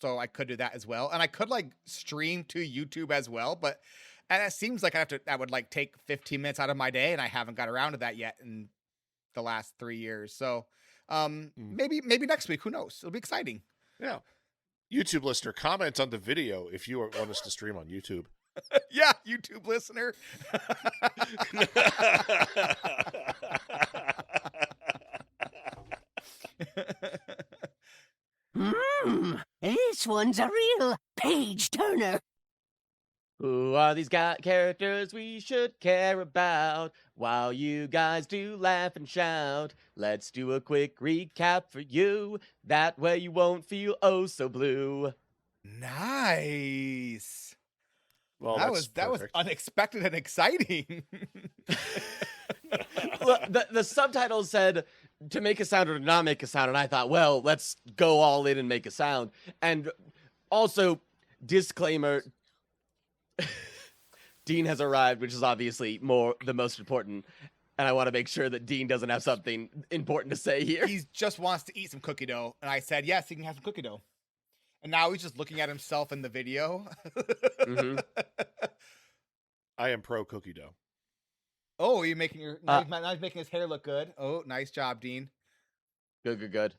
so I could do that as well, and I could like stream to YouTube as well. But and it seems like that would like take 15 minutes out of my day, and I haven't got around to that yet in the last 3 years. So maybe next week. Who knows? It'll be exciting. Yeah. YouTube listener, comment on the video if you want us to stream on YouTube. Yeah, YouTube listener. This one's a real page turner. Who are these characters we should care about? While you guys do laugh and shout, let's do a quick recap for you. That way you won't feel oh so blue. Nice. Well, that was unexpected and exciting. Look, the subtitle said to make a sound or to not make a sound, and I thought, well, let's go all in and make a sound. And also, disclaimer, Dean has arrived, which is obviously the most important, and I want to make sure that Dean doesn't have something important to say here. He just wants to eat some cookie dough, and I said, yes, he can have some cookie dough. And now he's just looking at himself in the video. Mm-hmm. I am pro cookie dough. Oh, you're making now he's making his hair look good. Oh, nice job, Dean. Good.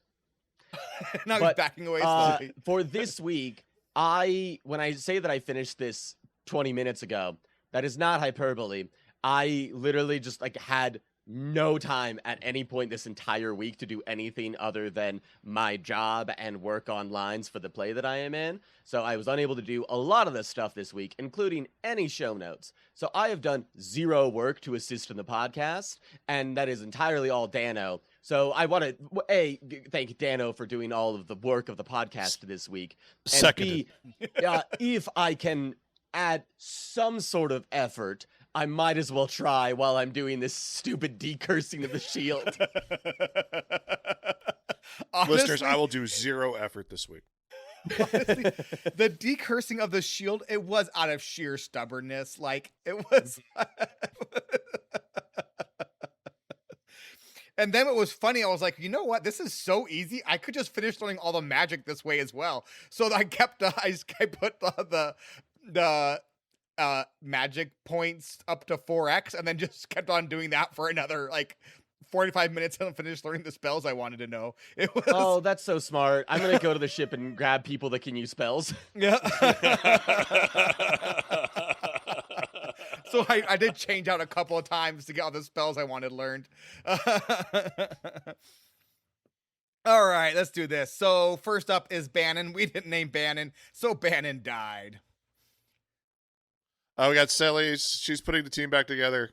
Now he's backing away slowly. For this week, when I say that I finished this 20 minutes ago, that is not hyperbole. I literally just had no time at any point this entire week to do anything other than my job and work on lines for the play that I am in. So I was unable to do a lot of this stuff this week, including any show notes. So I have done zero work to assist in the podcast, and that is entirely all Dano. So I want to, thank Dano for doing all of the work of the podcast this week. And Seconded. B, if I can add some sort of effort, I might as well try while I'm doing this stupid decursing of the shield. Honestly, Listeners, I will do zero effort this week. honestly, the decursing of the shield, it was out of sheer stubbornness. Like, it was... And then it was funny. I was like, you know what? This is so easy. I could just finish learning all the magic this way as well. So I put the magic points up to 4x, and then just kept on doing that for another 45 minutes and finished learning the spells I wanted to know. It was... Oh, that's so smart. I'm gonna go to the ship and grab people that can use spells. Yeah. So I did change out a couple of times to get all the spells I wanted learned. All right, let's do this. So first up is Bannon. We didn't name Bannon, so Bannon died. We got Sally. She's putting the team back together.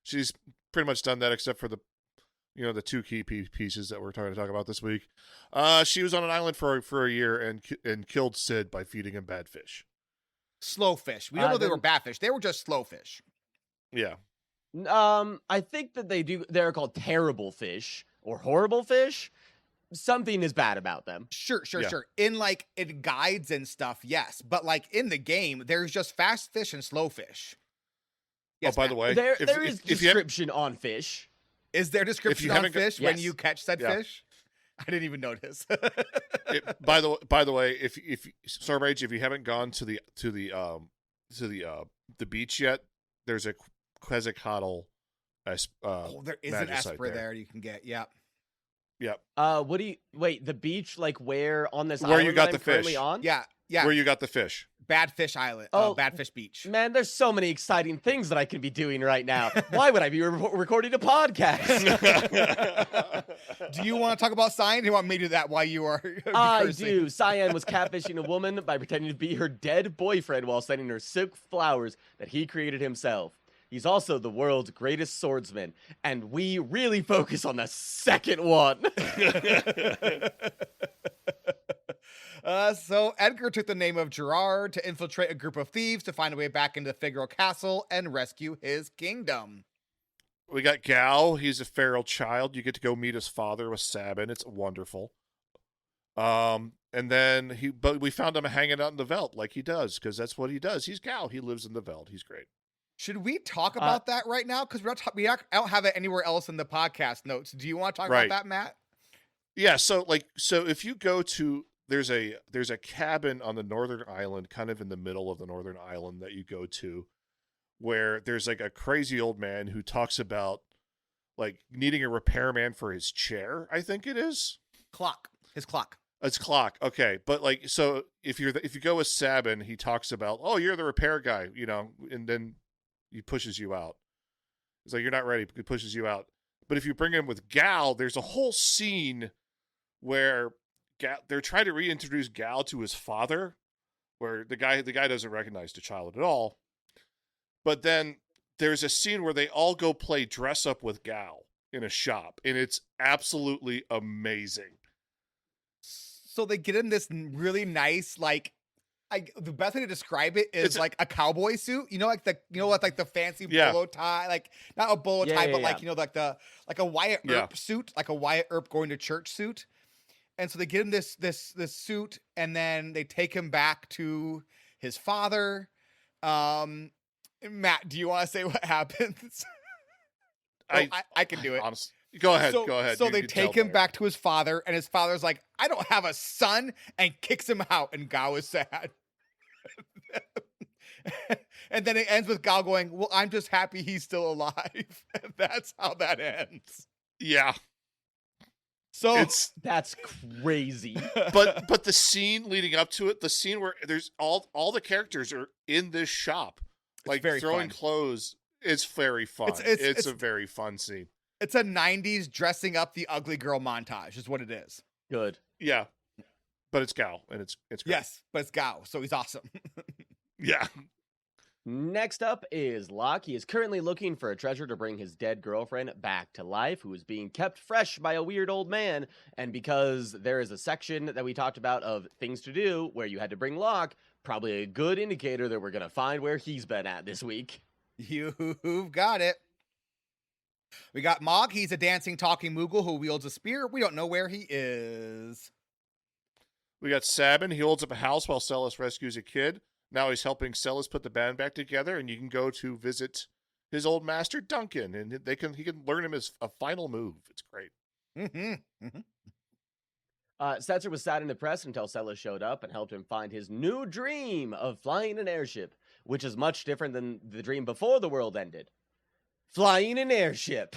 She's pretty much done that, except for the two key pieces that we're trying to talk about this week. She was on an island for a year and killed Sid by feeding him bad fish. Slow fish. We don't know they were bad fish. They were just slow fish. Yeah. I think that they're called terrible fish or horrible fish. Something is bad about them. Sure. In in guides and stuff, yes. But in the game, there's just fast fish and slow fish. Yes, by the way, there is description on fish. Is there description on fish when Yes. you catch said fish? I didn't even notice. By the way, if STORMRAIGE, if you haven't gone to the beach yet, there's a Quetzalcoatl. There is an Esper there you can get. Yep. Yep. The beach, where on this where island you got that the I'm currently fish? on? Yeah. Where you got the fish? Bad Fish Island. Oh. Bad Fish Beach. Man, there's so many exciting things that I can be doing right now. Why would I be recording a podcast? Do you want to talk about Cyan? Do you want me to do that while you are I cursing? do. Cyan was catfishing a woman by pretending to be her dead boyfriend while sending her silk flowers that he created himself. He's also the world's greatest swordsman, and we really focus on the second one. So Edgar took the name of Gerard to infiltrate a group of thieves to find a way back into Figaro Castle and rescue his kingdom. We got Gal. He's a feral child. You get to go meet his father with Sabin. It's wonderful. And then but we found him hanging out in the Veld like he does, because that's what he does. He's Gal. He lives in the Veld. He's great. Should we talk about that right now? Because I don't have it anywhere else in the podcast notes. Do you want to talk about that, Matt? Yeah. So if you go to there's a cabin on the northern island, kind of in the middle of the northern island that you go to, where there's like a crazy old man who talks about like needing a repairman for his chair. I think it is His clock. It's clock. Okay, but like, so if you go with Sabin, he talks about, oh, you're the repair guy, you know, and then he pushes you out. It's like, you're not ready. He pushes you out. But if you bring him with Gal, there's a whole scene where they're trying to reintroduce Gal to his father, where the guy doesn't recognize the child at all. But then there's a scene where they all go play dress up with Gal in a shop, and it's absolutely amazing. So they get in this really nice, like, the best way to describe it is like a cowboy suit, you know, like the fancy bolo tie, like not a bolo tie, but like, you know, like a Wyatt Earp suit, like a Wyatt Earp going to church suit. And so they get him this suit, and then they take him back to his father. Matt, do you want to say what happens? I can do it. Honestly, go ahead. So they take him back to his father, and his father's like, I don't have a son, and kicks him out, and Gao is sad. And then it ends with Gao going, well, I'm just happy he's still alive. And that's how that ends. Yeah. So that's crazy. But the scene leading up to it, the scene where there's all the characters are in this shop, like throwing clothes, it's very fun. It's a very fun scene. It's a 90s dressing up the ugly girl montage is what it is. Good. Yeah. But it's Gao, and it's great. Yes, but it's Gao, so he's awesome. Yeah. Next up is Locke. He is currently looking for a treasure to bring his dead girlfriend back to life, who is being kept fresh by a weird old man. And because there is a section that we talked about of things to do where you had to bring Locke, probably a good indicator that we're going to find where he's been at this week. You've got it. We got Mog. He's a dancing, talking Moogle who wields a spear. We don't know where he is. We got Sabin. He holds up a house while Celis rescues a kid. Now he's helping Celis put the band back together, and you can go to visit his old master, Duncan, and he can learn him a final move. It's great. Setzer was sad and depressed until Celis showed up and helped him find his new dream of flying an airship, which is much different than the dream before the world ended. Flying an airship.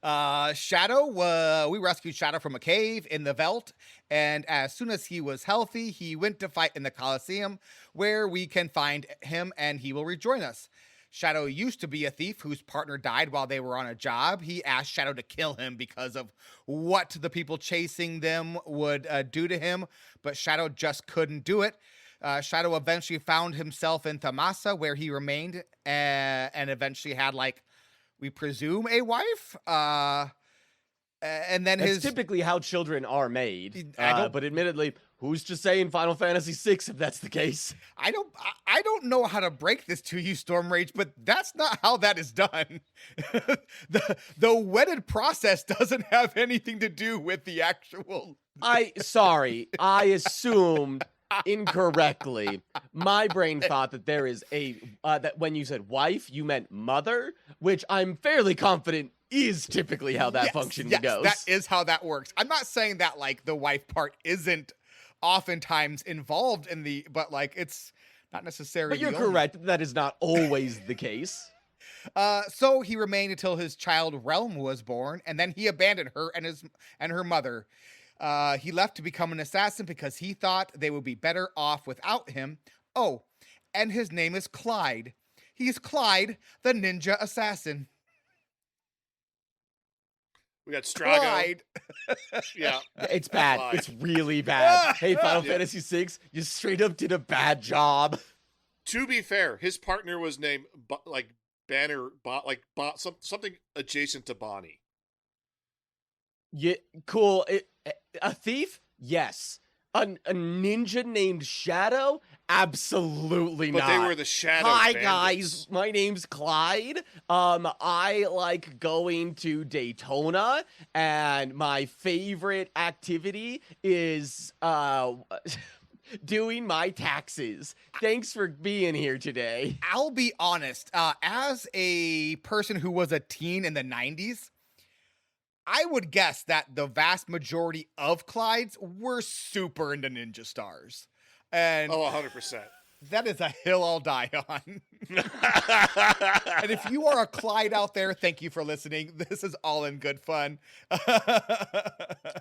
Shadow, we rescued Shadow from a cave in the Veldt, and as soon as he was healthy, he went to fight in the Colosseum, where we can find him and he will rejoin us. Shadow used to be a thief whose partner died while they were on a job. He asked Shadow to kill him because of what the people chasing them would do to him, but Shadow just couldn't do it. Shadow eventually found himself in Thamasa, where he remained and eventually had, like, we presume, a wife. And then That's typically how children are made. But admittedly, who's to say in Final Fantasy VI if that's the case? I don't know how to break this to you, Stormrage, but that's not how that is done. The wedded process doesn't have anything to do with the actual. I assumed incorrectly. My brain thought that there is that when you said wife, you meant mother, which I'm fairly confident is typically how that function goes. That is how that works. I'm not saying that, like, the wife part isn't oftentimes involved in but, like, it's not necessarily. But you're correct. That is not always the case. So he remained until his child Realm was born, and then he abandoned her and her mother. He left to become an assassin because he thought they would be better off without him. Oh, and his name is Clyde. He's Clyde, the ninja assassin. We got Strago. Clyde. Yeah. It's bad. Clyde. It's really bad. Hey, Final Fantasy VI, you straight up did a bad job. To be fair, his partner was named, something adjacent to Bonnie. Yeah, cool. A thief? Yes. A ninja named Shadow? Absolutely not. But they were the Shadow Hi, bandits. guys. My name's Clyde. I like going to Daytona, and my favorite activity is doing my taxes. Thanks for being here today. I'll be honest. As a person who was a teen in the 90s, I would guess that the vast majority of Clydes were super into ninja stars. And Oh, 100%. that is a hill I'll die on. And if you are a Clyde out there, thank you for listening. This is all in good fun.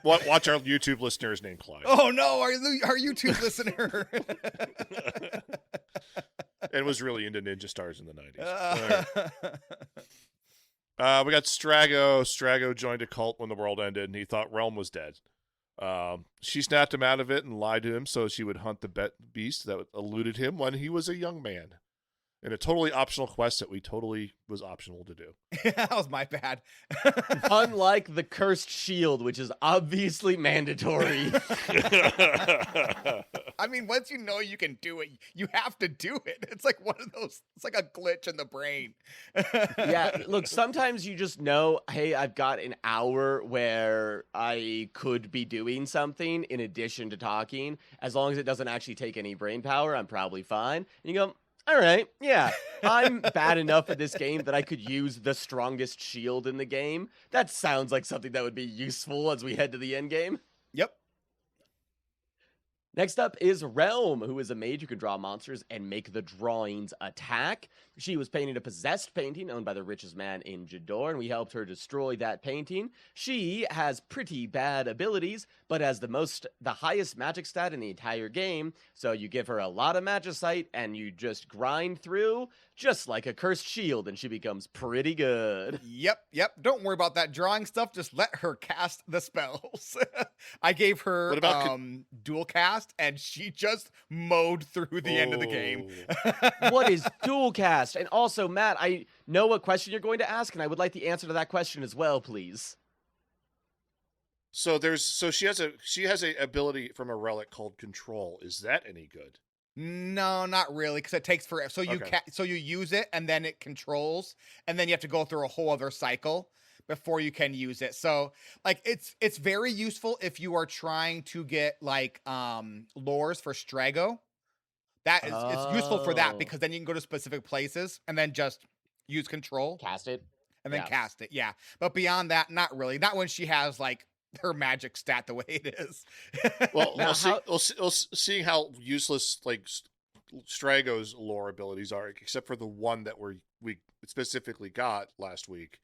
Watch our YouTube listeners named Clyde. Oh no, our YouTube listener. And was really into ninja stars in the 90s. We got Strago. Strago joined a cult when the world ended, and he thought Realm was dead. She snapped him out of it and lied to him so she would hunt the beast that eluded him when he was a young man. In a totally optional quest that we totally was optional to do. That was my bad. Unlike the cursed shield, which is obviously mandatory. I mean, once you know you can do it, you have to do it. It's like one of those, it's like a glitch in the brain. Yeah, look, sometimes you just know, hey, I've got an hour where I could be doing something in addition to talking. As long as it doesn't actually take any brain power, I'm probably fine. And you go, all right, yeah, I'm bad enough at this game that I could use the strongest shield in the game. That sounds like something that would be useful as we head to the end game. Yep. Next up is Realm, who is a mage who can draw monsters and make the drawings attack. She was painting a possessed painting owned by the richest man in Jador, and we helped her destroy that painting. She has pretty bad abilities, but has the highest magic stat in the entire game, so you give her a lot of magicite, and you just grind through, just like a cursed shield, and she becomes pretty good. Yep. Don't worry about that drawing stuff. Just let her cast the spells. I gave her What about dual cast, and she just mowed through the end of the game. What is dual cast? And also, Matt, I know what question you're going to ask, and I would like the answer to that question as well, please. So she has a ability from a relic called Control. Is that any good? No, not really, because it takes forever. So you use it, and then it controls, and then you have to go through a whole other cycle before you can use it. So like it's very useful if you are trying to get like lores for Strago. That is it's useful for that because then you can go to specific places and then just use control. Cast it. And then cast it, yeah. But beyond that, not really. Not when she has like her magic stat the way it is. Well, seeing how useless like Strago's lore abilities are, except for the one that we specifically got last week.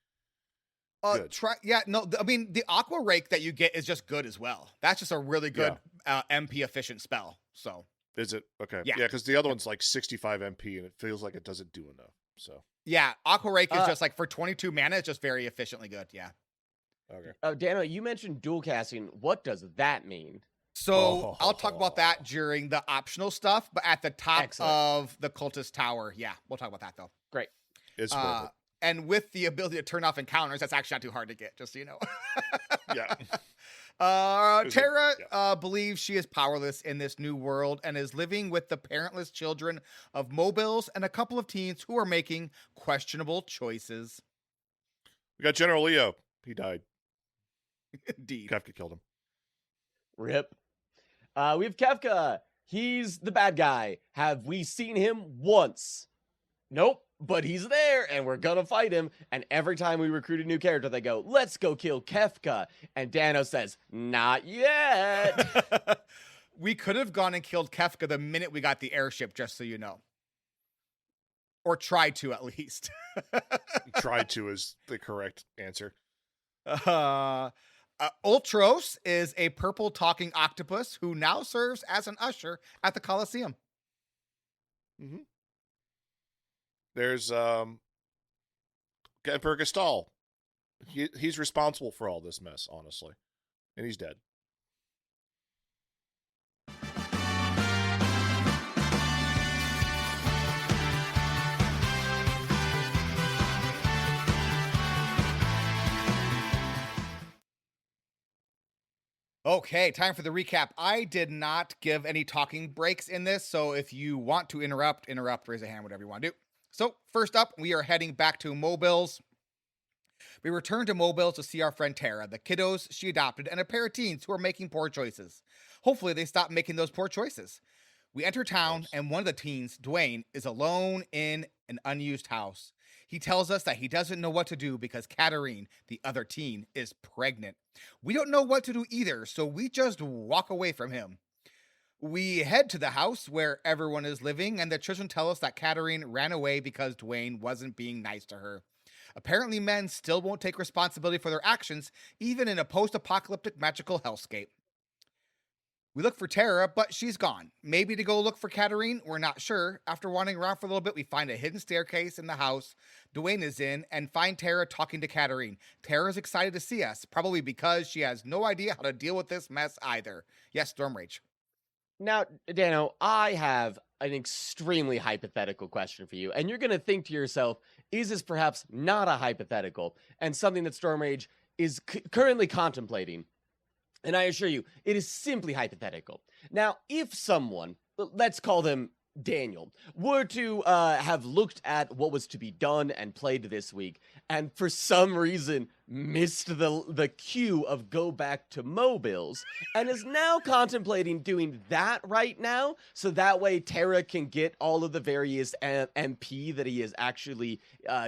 Good. I mean the aqua rake that you get is just good as well. That's just a really good MP efficient spell. So is it okay? Yeah, because the other one's like 65 MP and it feels like it doesn't do enough. So yeah, aqua rake is just like for 22 mana, it's just very efficiently good. Yeah. Okay. Dano, you mentioned dual casting. What does that mean? So I'll talk about that during the optional stuff, but at the top of the cultist tower, we'll talk about that though. Great. It's worth it. And with the ability to turn off encounters, that's actually not too hard to get, just so you know. Yeah. Terra believes she is powerless in this new world and is living with the parentless children of Mobilz and a couple of teens who are making questionable choices. We got General Leo. He died. Indeed. Kefka killed him. Rip. We have Kefka. He's the bad guy. Have we seen him once? Nope. But he's there, and we're gonna fight him. And every time we recruit a new character, they go, let's go kill Kefka. And Dano says, not yet. We could have gone and killed Kefka the minute we got the airship, just so you know. Or tried to, at least. Tried to is the correct answer. Ultros is a purple talking octopus who now serves as an usher at the Coliseum. Mm-hmm. There's Emperor Gastal. He's responsible for all this mess, honestly. And he's dead. Okay, time for the recap. I did not give any talking breaks in this, so if you want to interrupt, raise a hand, whatever you want to do. So, first up, we are heading back to Mobilz. We return to Mobilz to see our friend Terra, the kiddos she adopted, and a pair of teens who are making poor choices. Hopefully, they stop making those poor choices. We enter town, and one of the teens, Dwayne, is alone in an unused house. He tells us that he doesn't know what to do because Katarine, the other teen, is pregnant. We don't know what to do either, so we just walk away from him. We head to the house where everyone is living, and the children tell us that Katarine ran away because Dwayne wasn't being nice to her. Apparently, men still won't take responsibility for their actions, even in a post-apocalyptic magical hellscape. We look for Tara, but she's gone. Maybe to go look for Katarine, we're not sure. After wandering around for a little bit, we find a hidden staircase in the house Dwayne is in and find Tara talking to Katarine. Tara's excited to see us, probably because she has no idea how to deal with this mess either. Yes, STORMRAIGE. Now, Dano, I have an extremely hypothetical question for you, and you're going to think to yourself, is this perhaps not a hypothetical and something that STORMRAIGE is currently contemplating? And I assure you, it is simply hypothetical. Now, if someone, let's call them Daniel, were to have looked at what was to be done and played this week, and for some reason missed the cue of go back to Mobilz, and is now contemplating doing that right now, so that way Tara can get all of the various MP that he is actually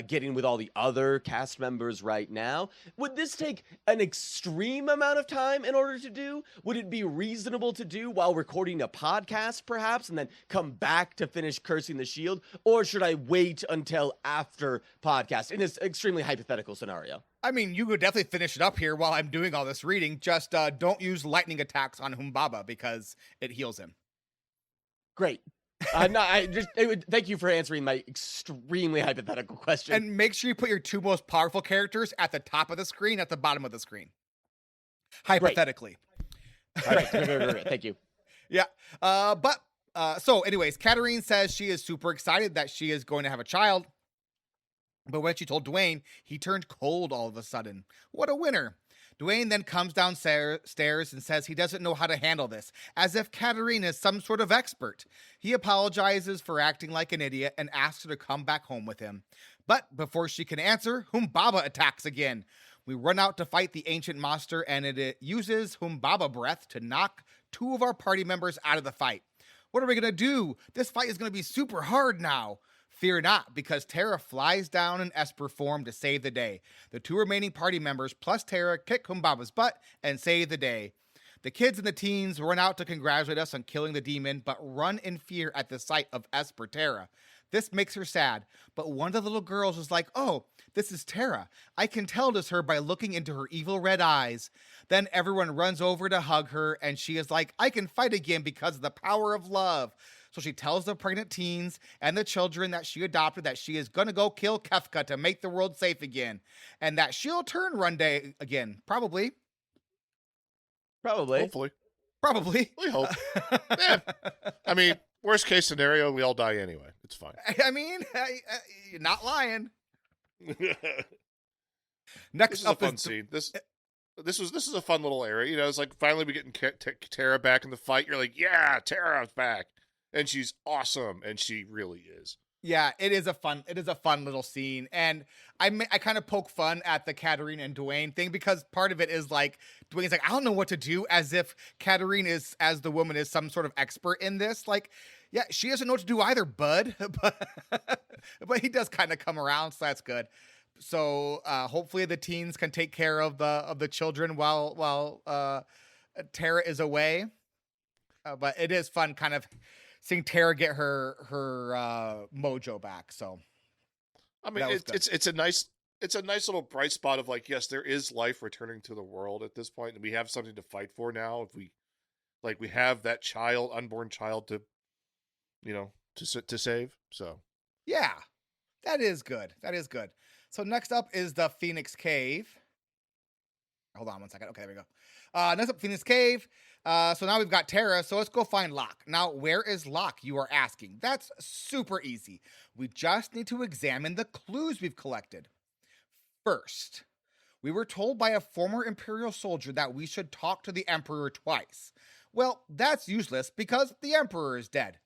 getting with all the other cast members right now. Would this take an extreme amount of time in order to do? Would it be reasonable to do while recording a podcast, perhaps, and then come back to finish Cursing the Shield? Or should I wait until after podcast in this extremely hypothetical scenario? I mean, you could definitely finish it up here while I'm doing all this reading. Just don't use lightning attacks on Humbaba because it heals him. Great. Thank you for answering my extremely hypothetical question. And make sure you put your two most powerful characters at the top of the screen, at the bottom of the screen. Hypothetically. Right. Thank you. Yeah. So anyways, Katarine says she is super excited that she is going to have a child. But when she told Dwayne, he turned cold all of a sudden. What a winner. Dwayne then comes downstairs and says he doesn't know how to handle this, as if Katarine is some sort of expert. He apologizes for acting like an idiot and asks her to come back home with him. But before she can answer, Humbaba attacks again. We run out to fight the ancient monster, and it uses Humbaba breath to knock two of our party members out of the fight. What are we going to do? This fight is going to be super hard now. Fear not, because Tara flies down in Esper form to save the day. The two remaining party members plus Tara kick Humbaba's butt and save the day. The kids and the teens run out to congratulate us on killing the demon, but run in fear at the sight of Esper Tara. This makes her sad, but one of the little girls is like, oh, this is Tara. I can tell it is her by looking into her evil red eyes. Then everyone runs over to hug her, and she is like, I can fight again because of the power of love. So she tells the pregnant teens and the children that she adopted that she is going to go kill Kefka to make the world safe again. And that she'll turn one day again. Probably. Hopefully. Probably. We hope. Yeah. I mean, worst case scenario, we all die anyway. It's fine. I mean, you're not lying. This Next is a up fun is scene. This is a fun little area. You know, it's like finally we getting Tara back in the fight. You're like, yeah, Tara's back. And she's awesome, and she really is. Yeah, it is a fun little scene, and I kind of poke fun at the Katarine and Dwayne thing because part of it is like Dwayne's like, I don't know what to do, as if Katarine is, as the woman, is some sort of expert in this. Like, yeah, she doesn't know what to do either, bud. But he does kind of come around, so that's good. So hopefully the teens can take care of the children while Tara is away. But it is fun, kind of seeing Tara get her mojo back. So I mean, it's a nice little bright spot of like, yes, there is life returning to the world at this point, and we have something to fight for now. If we have that unborn child to save. So yeah, that is good. So next up is the Phoenix Cave. Hold on one second. Okay, there we go. Next up, Phoenix Cave. So now we've got Tara, so let's go find Locke. Now, where is Locke, you are asking? That's super easy. We just need to examine the clues we've collected. First, we were told by a former Imperial soldier that we should talk to the Emperor twice. Well, that's useless because the Emperor is dead.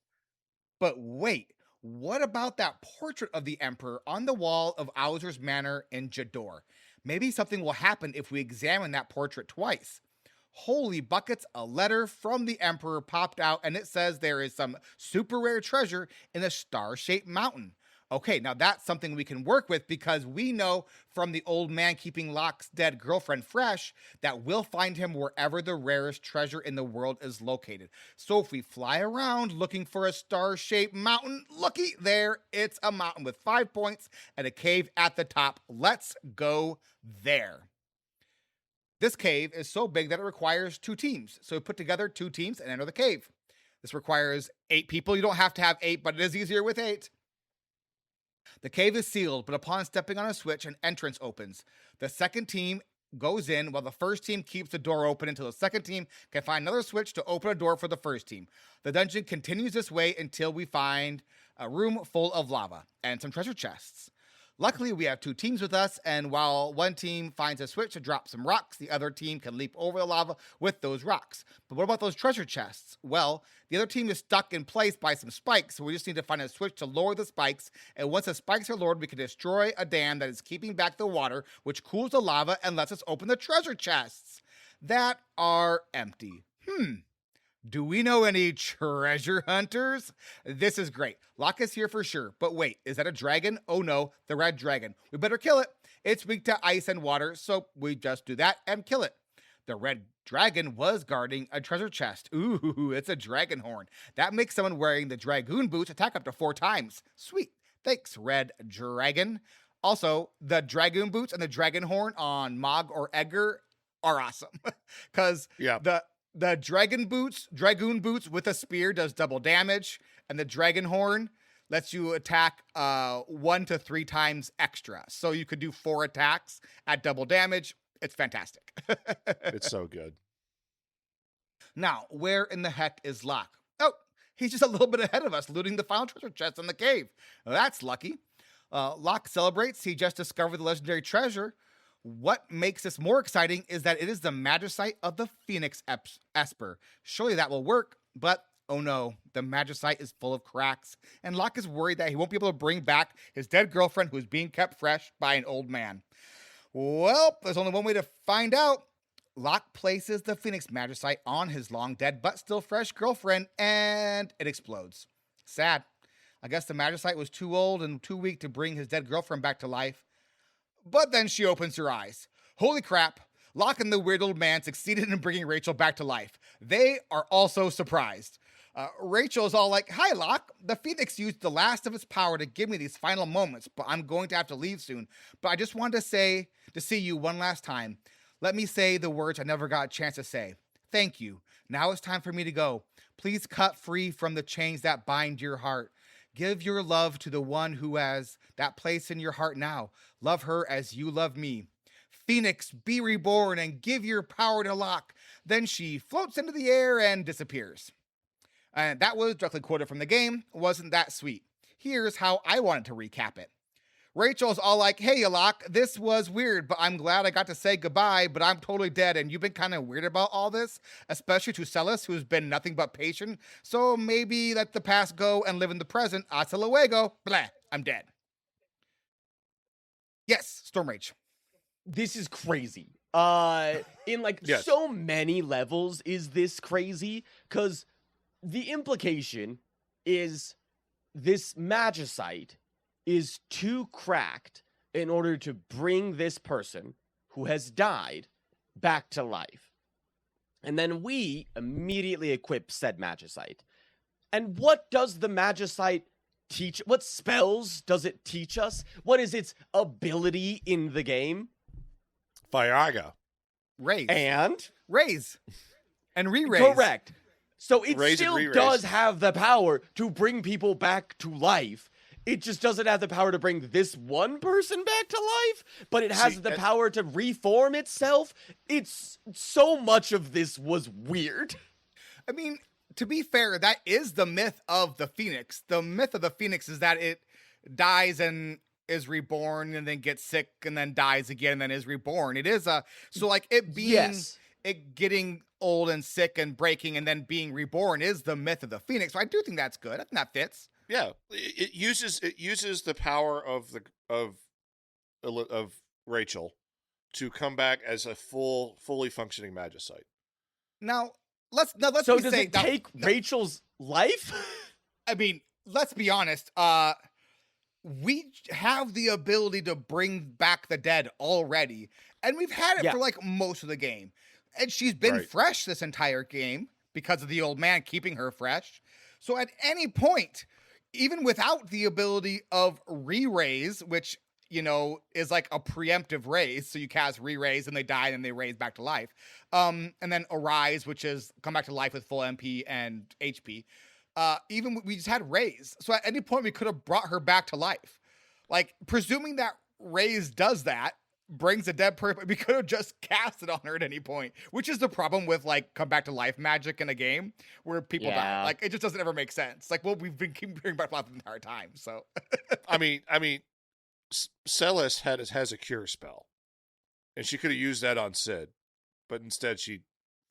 But wait, what about that portrait of the Emperor on the wall of Owser's Manor in Jador? Maybe something will happen if we examine that portrait twice. Holy buckets, a letter from the Emperor popped out, and it says there is some super rare treasure in a star-shaped mountain. Okay, now that's something we can work with because we know from the old man keeping Locke's dead girlfriend fresh that we'll find him wherever the rarest treasure in the world is located. So if we fly around looking for a star-shaped mountain, looky there, it's a mountain with 5 points and a cave at the top. Let's go there. This cave is so big that it requires 2 teams. So we put together 2 teams and enter the cave. This requires 8 people. You don't have to have 8, but it is easier with 8. The cave is sealed, but upon stepping on a switch, an entrance opens. The second team goes in while the first team keeps the door open until the second team can find another switch to open a door for the first team. The dungeon continues this way until we find a room full of lava and some treasure chests. Luckily, we have 2 teams with us, and while one team finds a switch to drop some rocks, the other team can leap over the lava with those rocks. But what about those treasure chests? Well, the other team is stuck in place by some spikes, so we just need to find a switch to lower the spikes, and once the spikes are lowered, we can destroy a dam that is keeping back the water, which cools the lava and lets us open the treasure chests that are empty. Do we know any treasure hunters? This is great. Locke is here for sure. But wait, is that a dragon? Oh no, the red dragon. We better kill it. It's weak to ice and water, so we just do that and kill it. The red dragon was guarding a treasure chest. Ooh, it's a dragon horn. That makes someone wearing the dragoon boots attack up to 4 times. Sweet. Thanks, red dragon. Also, the dragoon boots and the dragon horn on Mog or Edgar are awesome. Because the dragoon boots with a spear does double damage, and the dragon horn lets you attack 1 to 3 times extra. So you could do 4 attacks at double damage. It's fantastic. It's so good. Now, where in the heck is Locke? Oh, he's just a little bit ahead of us, looting the final treasure chest in the cave. Well, that's lucky. Locke celebrates. He just discovered the legendary treasure. What makes this more exciting is that it is the magicite of the Phoenix Esper. Surely that will work, but oh no, the magicite is full of cracks, and Locke is worried that he won't be able to bring back his dead girlfriend who's being kept fresh by an old man. Well, there's only one way to find out. Locke places the Phoenix magicite on his long dead but still fresh girlfriend, and it explodes. Sad. I guess the magicite was too old and too weak to bring his dead girlfriend back to life. But then she opens her eyes. Holy crap, Locke and the weird old man succeeded in bringing Rachel back to life. They are also surprised. Rachel's all like, "Hi, Locke. The Phoenix used the last of its power to give me these final moments, but I'm going to have to leave soon. But I just wanted to see you one last time. Let me say the words I never got a chance to say. Thank you. Now it's time for me to go. Please cut free from the chains that bind your heart. Give your love to the one who has that place in your heart now. Love her as you love me. Phoenix, be reborn and give your power to Locke." Then she floats into the air and disappears. And that was directly quoted from the game. Wasn't that sweet? Here's how I wanted to recap it. Rachel's all like, "Hey, Locke, this was weird, but I'm glad I got to say goodbye, but I'm totally dead, and you've been kind of weird about all this, especially to Celis, who's been nothing but patient, so maybe let the past go and live in the present. Hasta luego. Blah, I'm dead." Yes, STORMRAIGE. This is crazy. In like Yes. so many levels is this crazy, because the implication is this magicite is too cracked in order to bring this person who has died back to life. And then we immediately equip said magicite. And what does the magicite teach? What spells does it teach us? What is its ability in the game? Viaga. Raise. And? Raise. And re-raise. Correct. So it Raise and still re-raise. does have the power to bring people back to life. It just doesn't have the power to bring this one person back to life, but it has the power to reform itself. It's so much of this was weird. I mean, to be fair, that is the myth of the Phoenix. The myth of the Phoenix is that it dies and is reborn and then gets sick and then dies again and then is reborn. It is so like it being it getting old and sick and breaking and then being reborn is the myth of the Phoenix. So I do think that's good. I think that fits. Yeah, it uses the power of Rachel to come back as a fully functioning magicite. Now So does it take Rachel's life? I mean, let's be honest. we have the ability to bring back the dead already, and we've had it Yeah. for like most of the game. And she's been Right. fresh this entire game because of the old man keeping her fresh. So at any point, even without the ability of re-raise, which, you know, is like a preemptive raise, so you cast re-raise and they die and they raise back to life. And then arise, which is come back to life with full MP and HP. Even we just had raise. So at any point we could have brought her back to life. Like, presuming that raise does that, brings a dead person, we could have just cast it on her at any point, which is the problem with like come back to life magic in a game where people die. Yeah. Like, it just doesn't ever make sense. Like, well, we've been keeping bringing back to life the entire time. So I mean, Celes has a cure spell, and she could have used that on Sid, but instead she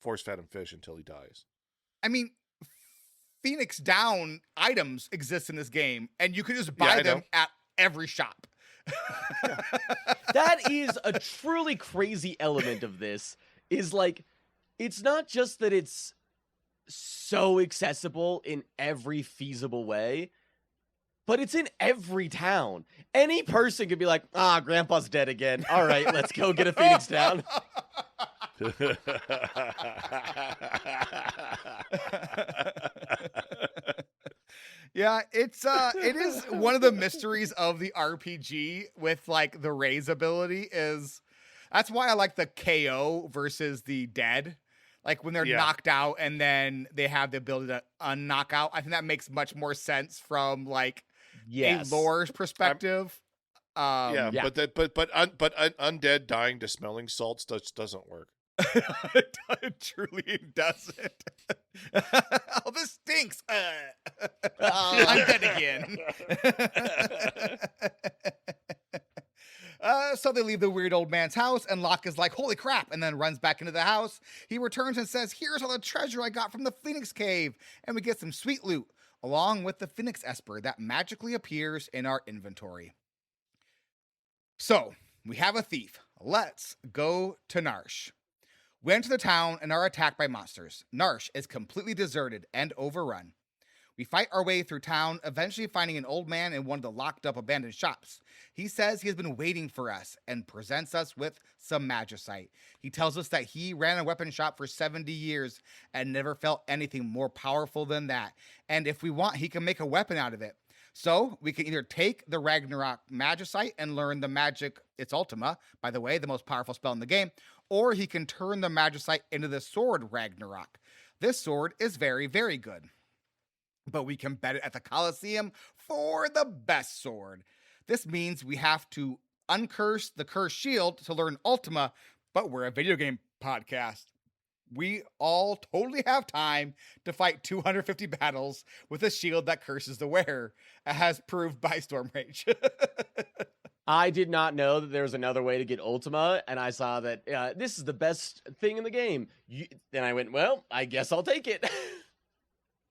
force fed him fish until he dies. I mean, Phoenix Down items exist in this game, and you could just buy I them know. at every shop. That is a truly crazy element of this, is like, it's not just that it's so accessible in every feasible way, but it's in every town. Any person could be like, Grandpa's dead again. All right, let's go get a Phoenix Down. Yeah, it is one of the mysteries of the RPG with like the raise ability is that's why I like the KO versus the dead. Like when they're Yeah. knocked out and then they have the ability to unknock out. I think that makes much more sense from like Yes. a lore's perspective. Yeah, Yeah. but undead dying to smelling salts doesn't work. it truly doesn't. Oh, this stinks. I'm dead again. So they leave the weird old man's house, and Locke is like, holy crap, and then runs back into the house. He returns and says, here's all the treasure I got from the Phoenix Cave, and we get some sweet loot, along with the Phoenix Esper that magically appears in our inventory. So, we have a thief. Let's go to Narshe. We enter the town and are attacked by monsters. Narshe is completely deserted and overrun. We fight our way through town, eventually finding an old man in one of the locked up abandoned shops. He says he has been waiting for us and presents us with some magicite. He tells us that he ran a weapon shop for 70 years and never felt anything more powerful than that. And if we want, he can make a weapon out of it. So we can either take the Ragnarok magicite and learn the magic, its Ultima, by the way, the most powerful spell in the game, or he can turn the magicite into the sword Ragnarok. This sword is very, very good. But we can bet it at the Colosseum for the best sword. This means we have to uncurse the cursed shield to learn Ultima, but we're a video game podcast. We all totally have time to fight 250 battles with a shield that curses the wearer, as proved by STORMRAIGE. I did not know that there was another way to get Ultima, and I saw that this is the best thing in the game. Then I went, well, I guess I'll take it.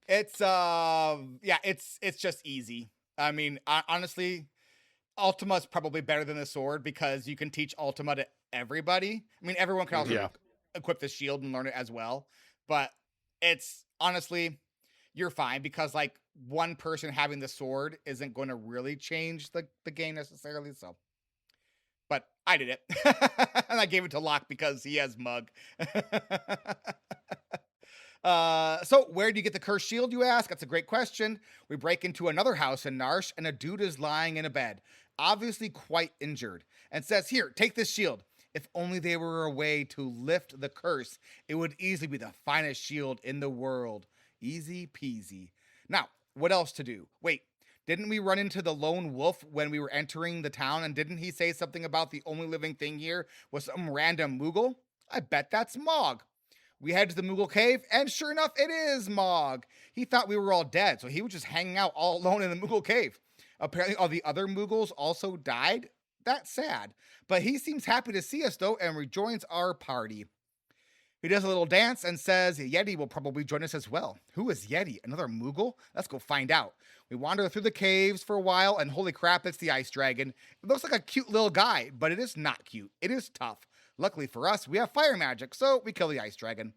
It's it's just easy. I mean, honestly, Ultima is probably better than the sword because you can teach Ultima to everybody. I mean, everyone can also equip the shield and learn it as well. But it's honestly, you're fine because like one person having the sword isn't going to really change the game necessarily. So, but I did it, and I gave it to Locke because he has Mug. So where do you get the cursed shield, you ask? That's a great question. We break into another house in Narshe, and a dude is lying in a bed, obviously quite injured, and says, here, take this shield. If only there were a way to lift the curse, it would easily be the finest shield in the world. Easy peasy. Now, what else to do? Wait, didn't we run into the lone wolf when we were entering the town, and didn't he say something about the only living thing here was some random Moogle? I bet that's Mog. We head to the Moogle cave, and sure enough, it is Mog. He thought we were all dead, so he was just hanging out all alone in the Moogle cave. Apparently, all the other Moogles also died. That's sad. But he seems happy to see us, though, and rejoins our party. He does a little dance and says Yeti will probably join us as well. Who is Yeti? Another Moogle? Let's go find out. We wander through the caves for a while, and holy crap, it's the ice dragon. It looks like a cute little guy, but it is not cute. It is tough. Luckily for us, we have fire magic, so we kill the ice dragon.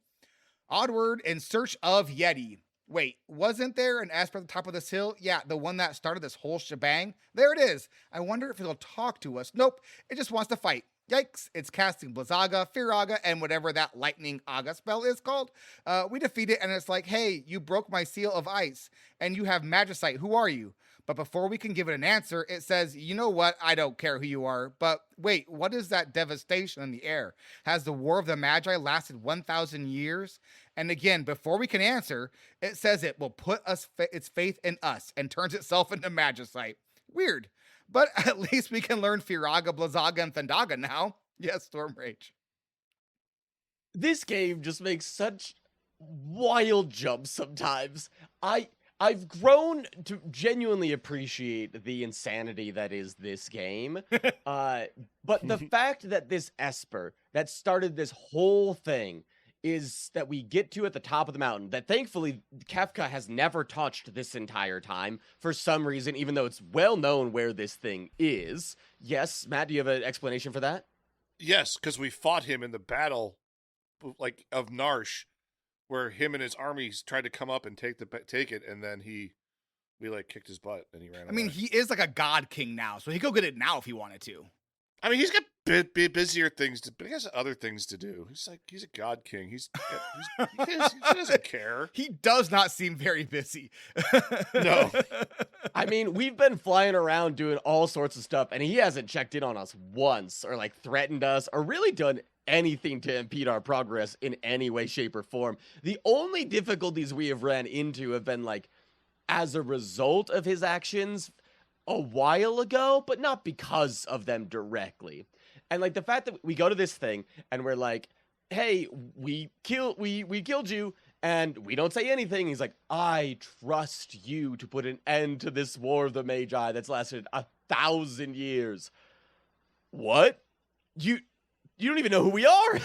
Onward in search of Yeti. Wait, wasn't there an Esper at the top of this hill? Yeah, the one that started this whole shebang. There it is. I wonder if it'll talk to us. Nope, it just wants to fight. Yikes, it's casting Blizzaga, Firaga, and whatever that lightning Aga spell is called. We defeat it, and it's like, hey, you broke my seal of ice, and you have Magicite. Who are you? But before we can give it an answer, it says, you know what? I don't care who you are. But wait, what is that devastation in the air? Has the War of the Magi lasted 1,000 years? And again, before we can answer, it says it will put its faith in us and turns itself into Magicite. Weird. But at least we can learn Firaga, Blizzaga, and Thandaga now. Yes, STORMRAIGE. This game just makes such wild jumps sometimes. I've grown to genuinely appreciate the insanity that is this game. But the fact that this Esper that started this whole thing is that we get to at the top of the mountain, that thankfully Kefka has never touched this entire time for some reason, even though it's well known where this thing is. Yes, Matt, do you have an explanation for that? Yes, because we fought him in the battle, like, of Narshe, where him and his armies tried to come up and take it, and then we like kicked his butt and he ran away. I mean, he is like a god king now, so he could go get it now if he wanted to. I mean, he's got busier things to, but he has other things to do. He's a god king. He doesn't care. He does not seem very busy. No. I mean, we've been flying around doing all sorts of stuff, and he hasn't checked in on us once, or like threatened us, or really done anything to impede our progress in any way, shape, or form. The only difficulties we have ran into have been like as a result of his actions a while ago, but not because of them directly. And like the fact that we go to this thing and we're like, hey, we killed you, and we don't say anything. He's like, I trust you to put an end to this War of the Magi that's lasted 1,000 years. What? You don't even know who we are.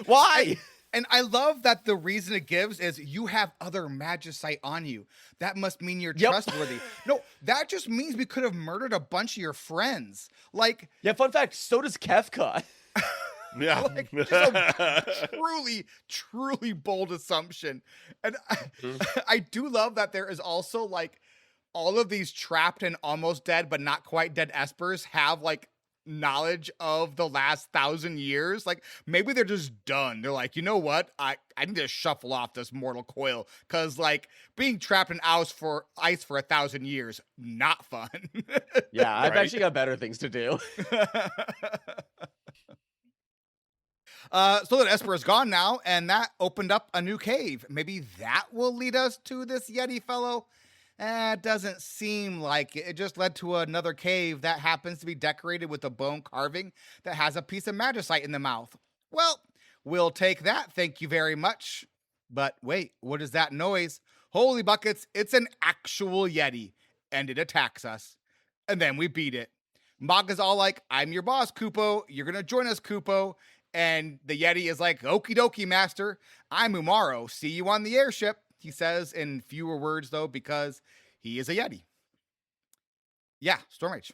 Why? And I love that the reason it gives is you have other Magicite on you. That must mean you're trustworthy. No, that just means we could have murdered a bunch of your friends. Like, yeah, fun fact, so does Kefka. Yeah. Like, just a truly bold assumption. And I do love that there is also like all of these trapped and almost dead but not quite dead Espers have like knowledge of the last 1,000 years. Like maybe they're just done. They're like, you know what? I need to shuffle off this mortal coil, because like being trapped in ice for 1,000 years, not fun. Yeah, I've Right? actually got better things to do. So that Esper is gone now, and that opened up a new cave. Maybe that will lead us to this Yeti fellow. It doesn't seem like it. It just led to another cave that happens to be decorated with a bone carving that has a piece of Magicite in the mouth. Well, we'll take that, thank you very much. But wait, what is that noise? Holy buckets, it's an actual Yeti, and it attacks us. And then we beat it. Mog is all like, I'm your boss, Kupo. You're going to join us, Kupo. And the Yeti is like, okie dokie, master. I'm Umaro. See you on the airship. He says in fewer words, though, because he is a Yeti. Yeah, STORMRAIGE.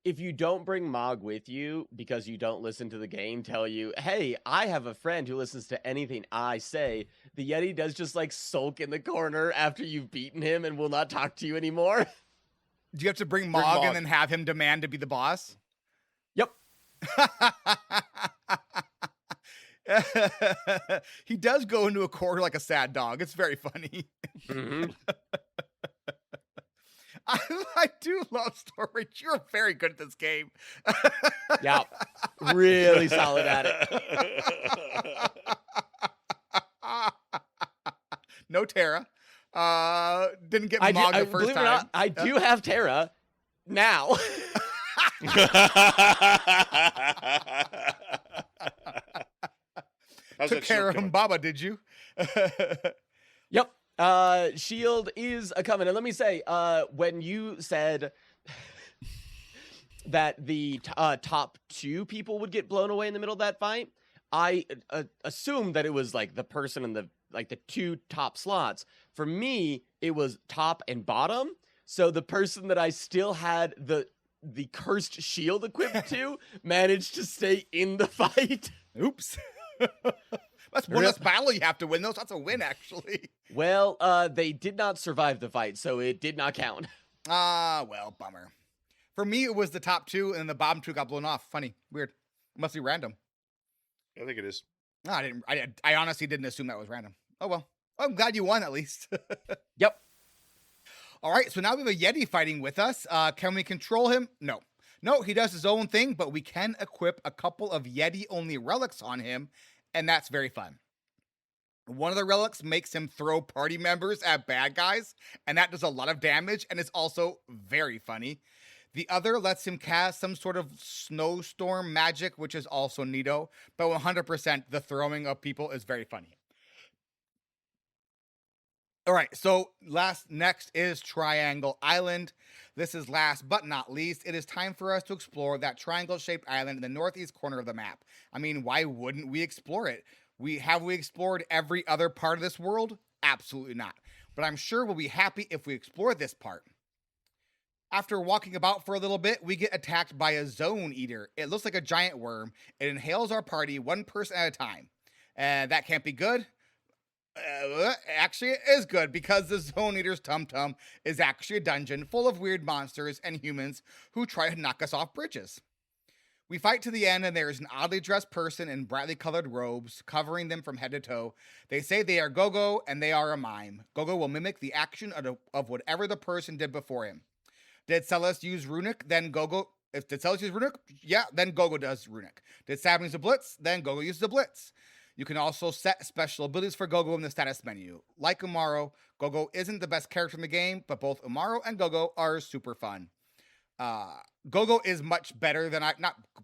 If you don't bring Mog with you because you don't listen to the game tell you, hey, I have a friend who listens to anything I say, the Yeti does just like sulk in the corner after you've beaten him and will not talk to you anymore. Do you have to bring Mog and then have him demand to be the boss? Yep. He does go into a corner like a sad dog. It's very funny. Mm-hmm. I do love STORMRAIGE. You're very good at this game. Yeah, really solid at it. No Terra. Didn't get Mog the first believe it or time. not, I do have Terra now. How's Took that care shield of him, going? Baba, did you? Yep. Shield is a coming. And let me say, when you said that the top two people would get blown away in the middle of that fight, I assumed that it was like the person in the two top slots. For me, it was top and bottom. So the person that I still had the cursed shield equipped to managed to stay in the fight. Oops. That's one less battle you have to win, though. So that's a win, actually. Well, they did not survive the fight, so it did not count. Well, bummer. For me, it was the top 2, and the bottom 2 got blown off. Funny. Weird. It must be random. I think it is. No, I honestly didn't assume that was random. Oh, well. I'm glad you won, at least. Yep. All right, so now we have a Yeti fighting with us. Can we control him? No. No, he does his own thing, but we can equip a couple of Yeti-only relics on him, and that's very fun. One of the relics makes him throw party members at bad guys, and that does a lot of damage, and it's also very funny. The other lets him cast some sort of snowstorm magic, which is also neato, but 100% the throwing of people is very funny. All right, so next is Triangle Island. This is last but not least. It is time for us to explore that triangle-shaped island in the northeast corner of the map. I mean, why wouldn't we explore it? Have we explored every other part of this world? Absolutely not. But I'm sure we'll be happy if we explore this part. After walking about for a little bit, we get attacked by a zone eater. It looks like a giant worm. It inhales our party one person at a time. And that can't be good. Actually, it is good because the Zone Eater's tum-tum is actually a dungeon full of weird monsters and humans who try to knock us off bridges. We fight to the end, and there is an oddly dressed person in brightly colored robes covering them from head to toe. They say they are Gogo, and they are a mime. Gogo will mimic the action of whatever the person did before him. Did Celis use Runic? Then Gogo... Did Celis use Runic? Yeah, then Gogo does Runic. Did Sabin use a Blitz? Then Gogo uses a Blitz. You can also set special abilities for Gogo in the status menu. Like Umaro, Gogo isn't the best character in the game, but both Umaro and Gogo are super fun. Gogo is much better than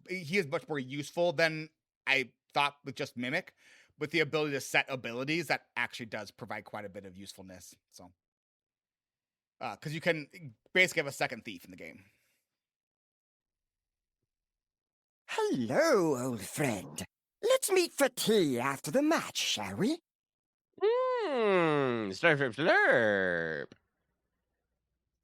he is much more useful than I thought with just Mimic. With the ability to set abilities, that actually does provide quite a bit of usefulness. So, because you can basically have a second thief in the game. Hello, old friend. Let's meet for tea after the match, shall we? Slurp.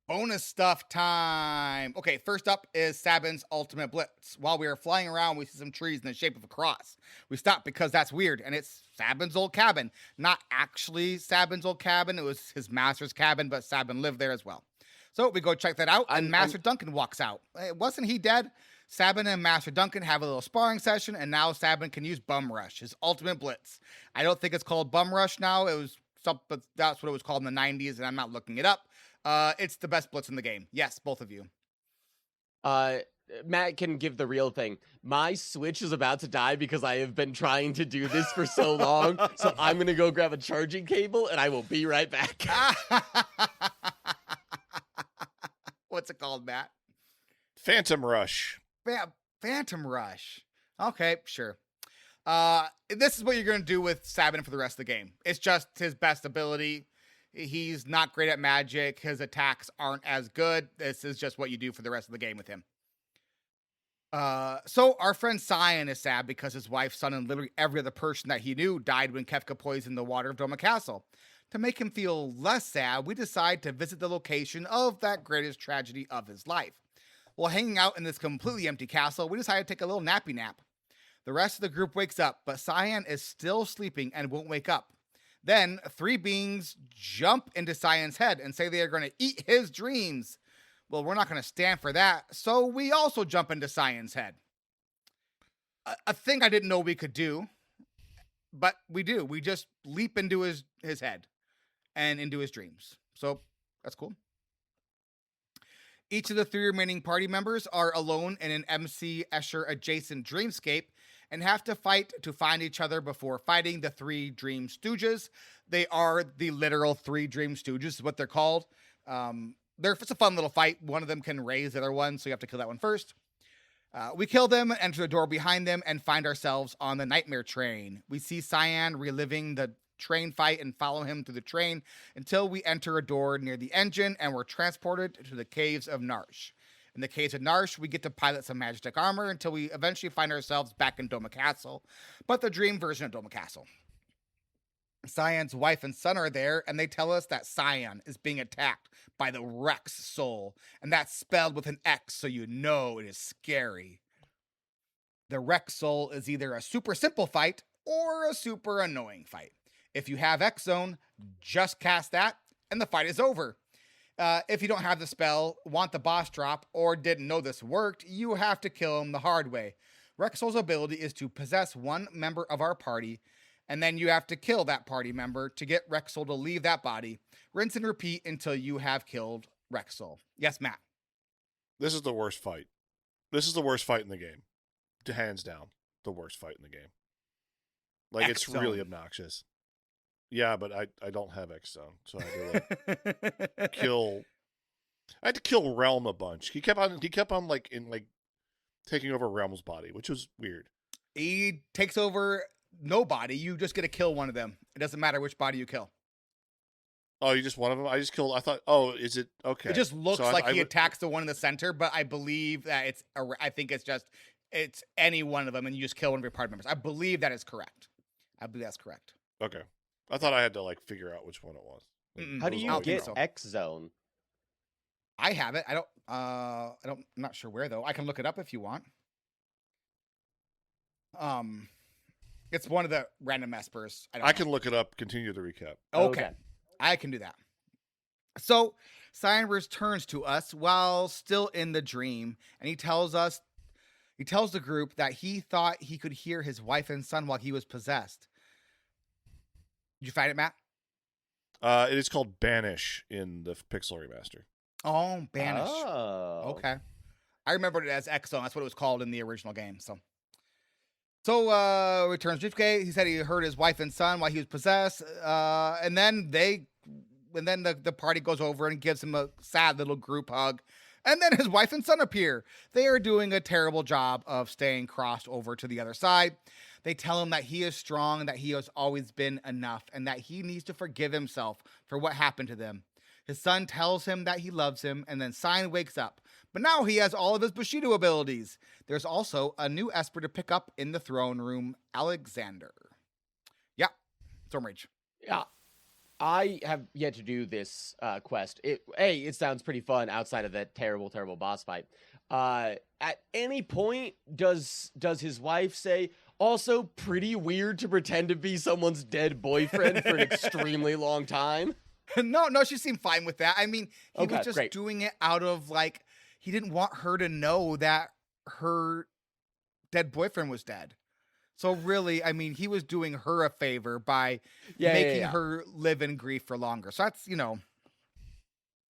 Bonus stuff time. Okay, first up is Sabin's ultimate blitz. While we are flying around, we see some trees in the shape of a cross. We stop because that's weird, and it's Sabin's old cabin. Not actually Sabin's old cabin. It was his master's cabin, but Sabin lived there as well. So we go check that out, and Master Duncan walks out. Wasn't he dead? Sabin and Master Duncan have a little sparring session, and now Sabin can use Bum Rush, his ultimate blitz. I don't think it's called Bum Rush now. It was but that's what it was called in the 90s, and I'm not looking it up. It's the best blitz in the game. Yes, both of you. Matt can give the real thing. My Switch is about to die because I have been trying to do this for so long, so I'm going to go grab a charging cable, and I will be right back. What's it called, Matt? Phantom Rush. Phantom Rush. Okay, sure. This is what you're going to do with Sabin for the rest of the game. It's just his best ability. He's not great at magic. His attacks aren't as good. This is just what you do for the rest of the game with him. So our friend Cyan is sad because his wife, son, and literally every other person that he knew died when Kefka poisoned the water of Doma Castle. To make him feel less sad, we decide to visit the location of that greatest tragedy of his life. While hanging out in this completely empty castle, we decide to take a little nappy nap. The rest of the group wakes up, but Cyan is still sleeping and won't wake up. Then, three beings jump into Cyan's head and say they are going to eat his dreams. Well, we're not going to stand for that, so we also jump into Cyan's head. A thing I didn't know we could do, but we do. We just leap into his head and into his dreams. So, that's cool. Each of the three remaining party members are alone in an MC Escher adjacent dreamscape and have to fight to find each other before fighting the three Dream Stooges. They are the literal three Dream Stooges, is what they're called. It's a fun little fight. One of them can raise the other one, so you have to kill that one first. We kill them, enter the door behind them, and find ourselves on the Nightmare Train. We see Cyan reliving the train fight and follow him through the train until we enter a door near the engine and we're transported to the caves of Narshe. In the caves of Narshe, we get to pilot some Magitek armor until we eventually find ourselves back in Doma Castle, but the dream version of Doma Castle. Cyan's wife and son are there, and they tell us that Cyan is being attacked by the Rex soul, and that's spelled with an X, so you know it is scary. The Rex soul is either a super simple fight or a super annoying fight. If you have X Zone, just cast that and the fight is over. If you don't have the spell, want the boss drop, or didn't know this worked, you have to kill him the hard way. Rexol's ability is to possess one member of our party, and then you have to kill that party member to get Rexol to leave that body. Rinse and repeat until you have killed Rexol. Yes, Matt. This is the worst fight. This is the worst fight in the game. Hands down, the worst fight in the game. Like, it's X-Zone. really obnoxious. Yeah, but I don't have X-Zone, so I had to like, kill. I had to kill Realm a bunch. He kept on taking over Realm's body, which was weird. He takes over no body. You just get to kill one of them. It doesn't matter which body you kill. Oh, you just one of them? I just killed. I thought. Oh, is it okay? It just looks So like I he would- attacks the one in the center, but I believe that I think it's any one of them, and you just kill one of your party members. I believe that is correct. I believe that's correct. Okay, I thought I had to like figure out which one it was. Like, Mm-mm. How it do was you all get zero. X Zone? I have it. I'm not sure where though. I can look it up if you want. It's one of the random espers. I can look it up. Continue the recap. Okay. I can do that. So Cyan returns to us while still in the dream, and he tells the group that he thought he could hear his wife and son while he was possessed. Did you find it, Matt? It is called Banish in the Pixel remaster. Oh, Banish. Oh. Okay. I remembered it as Exo. That's what it was called in the original game. So returns Jifke. He said he heard his wife and son while he was possessed. And then the party goes over and gives him a sad little group hug. And then his wife and son appear. They are doing a terrible job of staying crossed over to the other side. They tell him that he is strong, that he has always been enough, and that he needs to forgive himself for what happened to them. His son tells him that he loves him, and then Cyan wakes up. But now he has all of his Bushido abilities. There's also a new Esper to pick up in the throne room, Alexander. Yeah, STORMRAIGE. Yeah. I have yet to do this quest. It sounds pretty fun outside of that terrible, terrible boss fight. At any point, does his wife say, also pretty weird to pretend to be someone's dead boyfriend for an extremely long time? No, she seemed fine with that. I mean, he Okay, was just great. doing it out of, like, he didn't want her to know that her dead boyfriend was dead. So really, I mean, he was doing her a favor by making Yeah. her live in grief for longer. So that's, I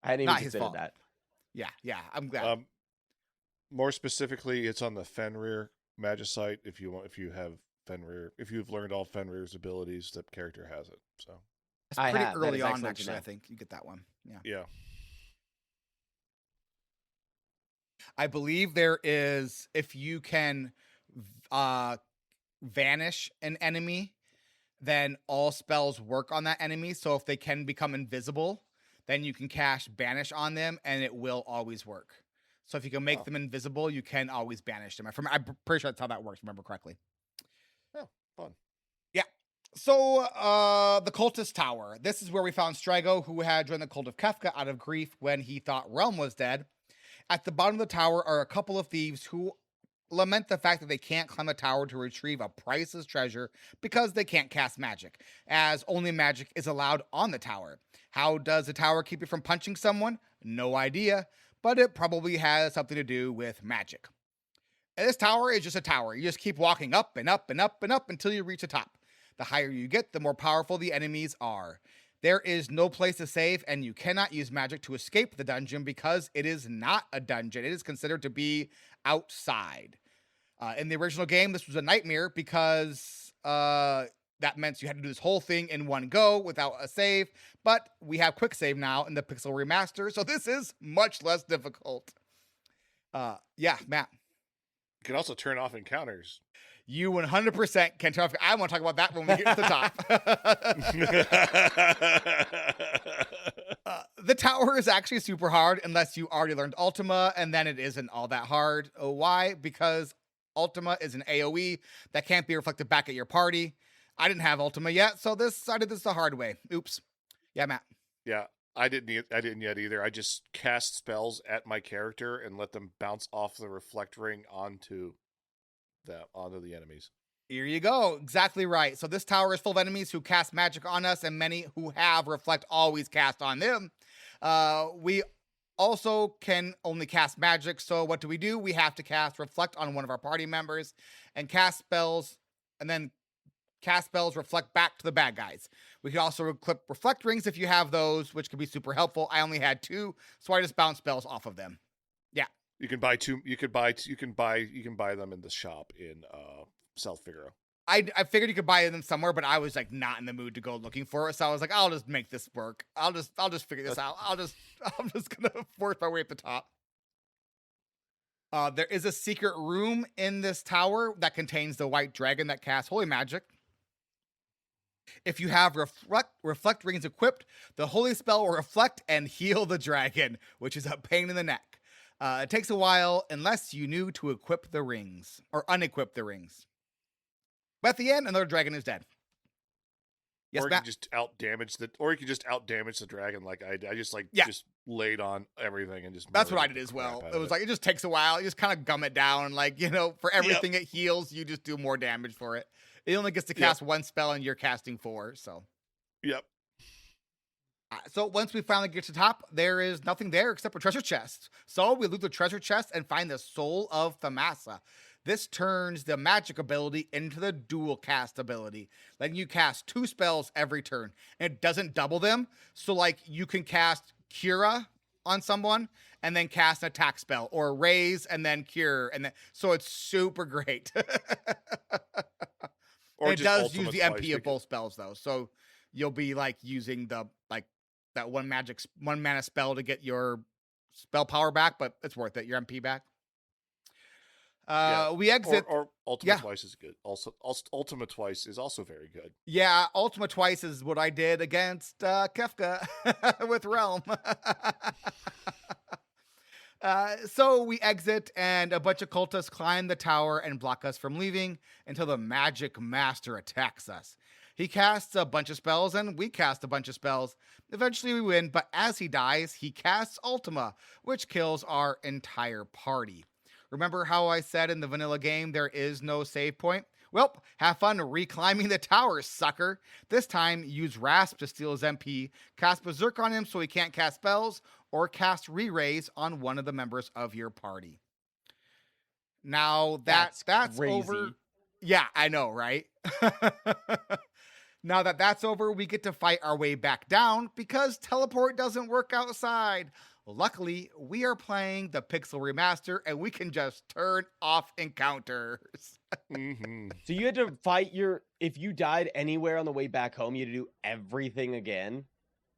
hadn't even not his considered fault. that. yeah, I'm glad. More specifically, it's on the Fenrir Magicite. If you've learned all Fenrir's abilities, the character has it. So It's I pretty have. That early is on, excellent to actually, know. I think. You get that one. Yeah. yeah, I believe there is, if you can vanish an enemy, then all spells work on that enemy. So if they can become invisible, then you can cast Banish on them and it will always work. So if you can make them invisible, you can always banish them. I'm pretty sure that's how that works, remember correctly. oh, fun. So, the Cultist Tower. This is where we found Strago, who had joined the Cult of Kefka out of grief when he thought Realm was dead. At the bottom of the tower are a couple of thieves who lament the fact that they can't climb the tower to retrieve a priceless treasure because they can't cast magic, as only magic is allowed on the tower. How does the tower keep you from punching someone? No idea, but it probably has something to do with magic. And this tower is just a tower. You just keep walking up and up and up and up until you reach the top. The higher you get, the more powerful the enemies are. There is no place to save, and you cannot use magic to escape the dungeon because it is not a dungeon. It is considered to be outside. In the original game, this was a nightmare because that meant you had to do this whole thing in one go without a save. But we have quick save now in the Pixel Remaster, so this is much less difficult. Yeah, Matt. You can also turn off encounters. You 100% can turn off. I want to talk about that when we get to the top. The tower is actually super hard unless you already learned Ultima, and then it isn't all that hard. Why? Because Ultima is an AoE that can't be reflected back at your party. I didn't have Ultima yet, so I did this the hard way. Oops. Yeah, Matt. Yeah, I didn't yet either. I just cast spells at my character and let them bounce off the reflect ring onto the enemies. Here you go. Exactly right. So this tower is full of enemies who cast magic on us, and many who have reflect always cast on them. We also can only cast magic. So what do? We have to cast reflect on one of our party members and cast spells, and then cast spells reflect back to the bad guys. We can also equip reflect rings if you have those, which can be super helpful. I only had 2, so I just bounced spells off of them. Yeah. You can buy 2. You can buy them in the shop in South Figaro. I figured you could buy them somewhere, but I was like not in the mood to go looking for it, so I was like, I'll just make this work. I'll just figure this out. I'm just gonna force my way at the top. There is a secret room in this tower that contains the white dragon that casts holy magic. If you have reflect rings equipped, the holy spell will reflect and heal the dragon, which is a pain in the neck. It takes a while unless you knew to equip the rings or unequip the rings. But at the end, another dragon is dead. Yes, or you Matt? can just out damage the dragon like I did. I just just laid on everything and just. That's what I did as well. It was like it just takes a while. You just kind of gum it down, like for everything it heals, you just do more damage for it. It only gets to cast 1 spell, and you're casting 4. So. Yep. So once we finally get to the top, there is nothing there except a treasure chest. So we loot the treasure chest and find the soul of Thamasa. This turns the magic ability into the dual cast ability, letting you cast 2 spells every turn. And it doesn't double them. So like you can cast Cura on someone and then cast an attack spell, or raise and then cure. And then, so it's super great. Or it does use the MP of both spells though. So you'll be like using the that one mana spell to get your spell power back, but it's worth it. Your MP back. We exit. Or Ultima Twice is good. Also, Ultima Twice is also very good. Yeah, Ultima Twice is what I did against Kefka with Realm. So we exit, and a bunch of cultists climb the tower and block us from leaving until the magic master attacks us. He casts a bunch of spells, and we cast a bunch of spells. Eventually we win, but as he dies, he casts Ultima, which kills our entire party. Remember how I said in the vanilla game there is no save point? Well, have fun reclimbing the tower, sucker. This time, use Rasp to steal his MP, cast Berserk on him so he can't cast spells, or cast Re-Raise on one of the members of your party. Now, that's crazy. over. Yeah, I know, right? Now that that's over, we get to fight our way back down because teleport doesn't work outside. Luckily, we are playing the Pixel Remaster, and we can just turn off encounters. So you had to fight if you died anywhere on the way back home, you had to do everything again?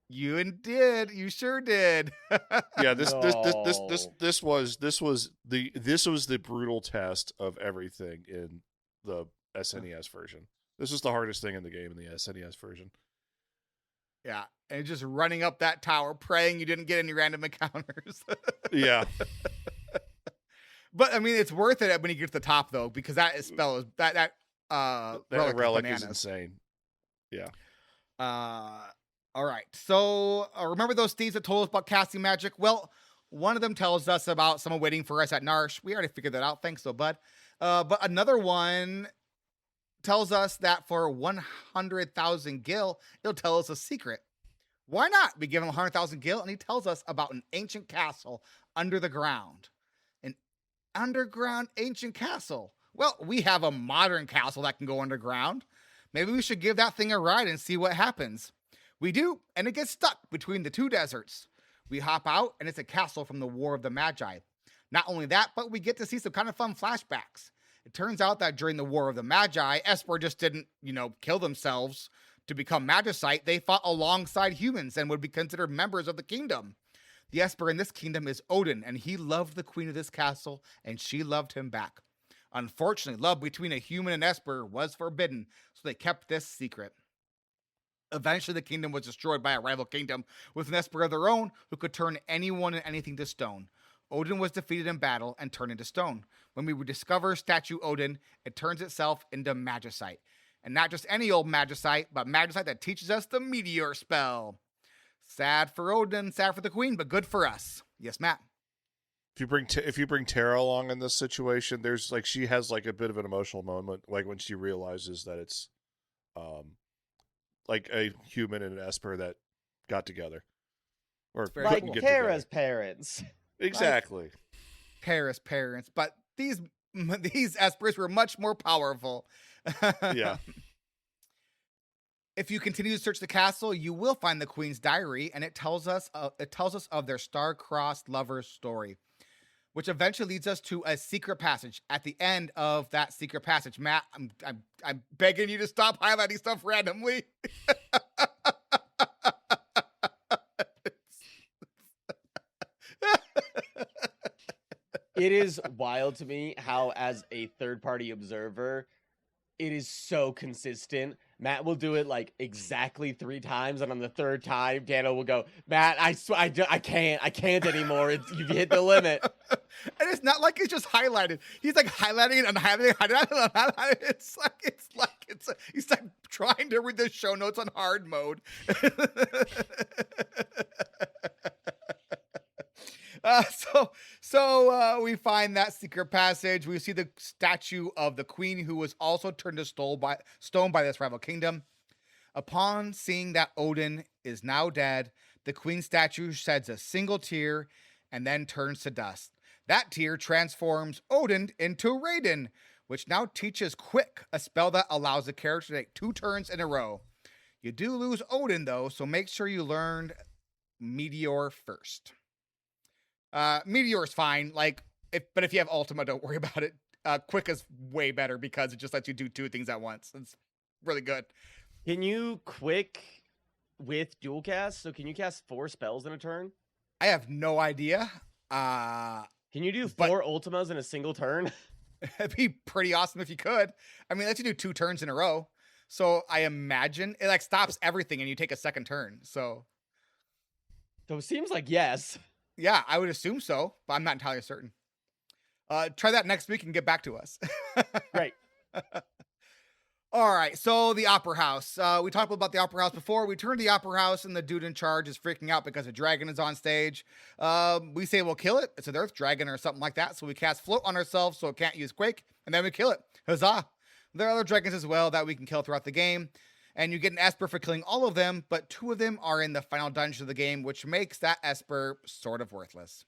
You did. You sure did. Yeah, this was the brutal test of everything in the SNES version. This was the hardest thing in the game in the SNES version. Yeah, and just running up that tower, praying you didn't get any random encounters. Yeah. But I mean, it's worth it when you get to the top though, because that spell is that relic is insane. Yeah. All right. So remember those thieves that told us about casting magic? Well, one of them tells us about someone waiting for us at Narshe. We already figured that out. Thanks, though, bud. But another one tells us that for 100,000 gil, he'll tell us a secret. Why not? We give him 100,000 gil, and he tells us about an ancient castle under the ground. An underground ancient castle. Well, we have a modern castle that can go underground. Maybe we should give that thing a ride and see what happens. We do, and it gets stuck between the 2 deserts. We hop out, and it's a castle from the War of the Magi. Not only that, but we get to see some kind of fun flashbacks. It turns out that during the War of the Magi, Esper just didn't, kill themselves to become Magicite. They fought alongside humans and would be considered members of the kingdom. The Esper in this kingdom is Odin, and he loved the queen of this castle, and she loved him back. Unfortunately, love between a human and Esper was forbidden, so they kept this secret. Eventually, the kingdom was destroyed by a rival kingdom with an Esper of their own who could turn anyone and anything to stone. Odin was defeated in battle and turned into stone. When we discover statue Odin, it turns itself into Magicite. And not just any old Magicite, but Magicite that teaches us the meteor spell. Sad for Odin, sad for the queen, but good for us. Yes, Matt? If you bring Tara along in this situation, there's like she has like a bit of an emotional moment, like when she realizes that it's, like a human and an Esper that got together, or very Like couldn't get Tara's together. parents. Exactly. Paris parents, but these Espers were much more powerful. Yeah. If you continue to search the castle, you will find the Queen's diary, and it tells us of their star-crossed lovers' story, which eventually leads us to a secret passage. At the end of that secret passage, Matt, I'm begging you to stop highlighting stuff randomly. It is wild to me how, as a third-party observer, it is so consistent. Matt will do it like exactly 3 times, and on the 3rd time, Dano will go, "Matt, I can't anymore. You've hit the limit." And it's not like it's just highlighted. He's like highlighting it and highlighting. It's like he's like trying to read the show notes on hard mode. So we find that secret passage. We see the statue of the queen, who was also turned to stone by this rival kingdom. Upon seeing that Odin is now dead, the queen statue sheds a single tear and then turns to dust. That tear transforms Odin into Raiden, which now teaches Quick, a spell that allows the character to take 2 turns in a row. You do lose Odin, though, so make sure you learn Meteor first. Meteor is fine, but if you have Ultima, don't worry about it. Quick is way better because it just lets you do 2 things at once. It's really good. Can you Quick with dual cast? So can you cast 4 spells in a turn? I have no idea. Can you do 4 Ultimas in a single turn? It'd be pretty awesome if you could. I mean, it lets you do 2 turns in a row. So I imagine it like stops everything and you take a second turn. So it seems like yes. Yeah, I would assume so, but I'm not entirely certain. Try that next week and get back to us. Great. All right, so the Opera House. We talked about the Opera House before. We turn to the Opera House, and the dude in charge is freaking out because a dragon is on stage. We say we'll kill it. It's an earth dragon or something like that, so we cast Float on ourselves so it can't use Quake, and then we kill it. Huzzah! There are other dragons as well that we can kill throughout the game, and you get an Esper for killing all of them, but 2 of them are in the final dungeon of the game, which makes that Esper sort of worthless.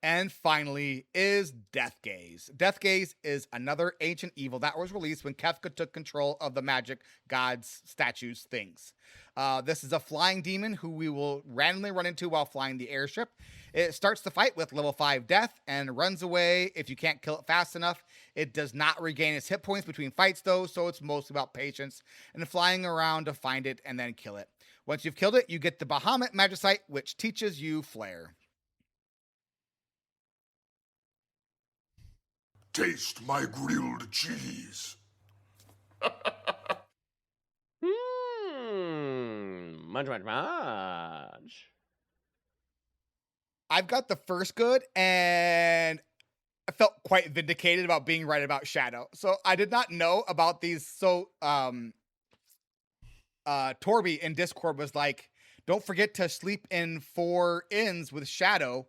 And finally is Death Gaze. Death Gaze is another ancient evil that was released when Kefka took control of the magic gods, statues, things. This is a flying demon who we will randomly run into while flying the airship. It starts the fight with level 5 death and runs away if you can't kill it fast enough. It does not regain its hit points between fights though, so it's mostly about patience and flying around to find it and then kill it. Once you've killed it, you get the Bahamut Magicite, which teaches you Flare. Taste my grilled cheese. Much. I've got the first good, and I felt quite vindicated about being right about Shadow. So I did not know about these. So Torby in Discord was like, don't forget to sleep in 4 inns with Shadow.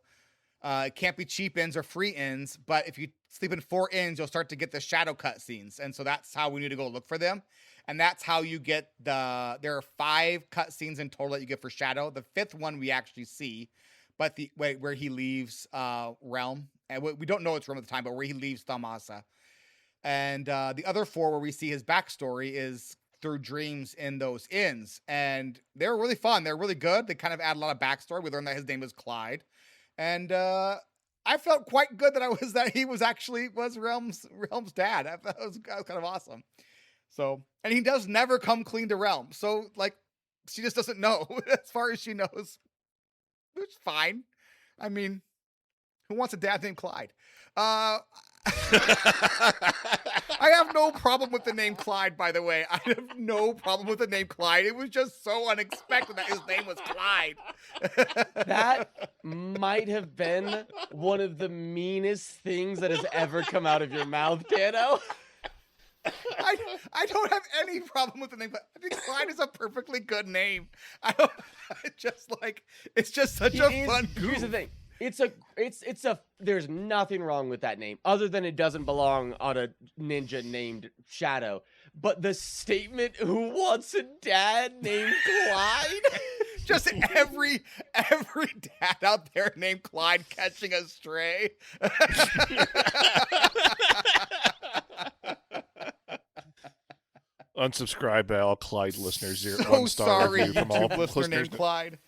It can't be cheap inns or free inns, but if you sleep in 4 inns, you'll start to get the Shadow cutscenes. And so that's how we need to go look for them. And that's how you get there are 5 cutscenes in total that you get for Shadow. The 5th one we actually see, but where he leaves Realm. And we don't know it's Realm at the time, but where he leaves Thalmasa. And the other 4 where we see his backstory is through dreams in those inns. And they're really fun. They're really good. They kind of add a lot of backstory. We learned that his name is Clyde. And I felt quite good that he was Realm's dad. I thought it was kind of awesome. So, and he does never come clean to Realm. So, like, she just doesn't know as far as she knows. Which is fine. I mean, who wants a dad named Clyde? I have no problem with the name Clyde, by the way. I have no problem with the name Clyde. It was just so unexpected that his name was Clyde. That might have been one of the meanest things that has ever come out of your mouth, Dano. I don't have any problem with the name, but I think Clyde is a perfectly good name. It's just such a fun goof. Here's the thing. There's nothing wrong with that name other than it doesn't belong on a ninja named Shadow. But the statement, who wants a dad named Clyde? Just every dad out there named Clyde catching a stray. Unsubscribe by all Clyde listeners. So One star sorry, review from all YouTube listener listeners. named Clyde.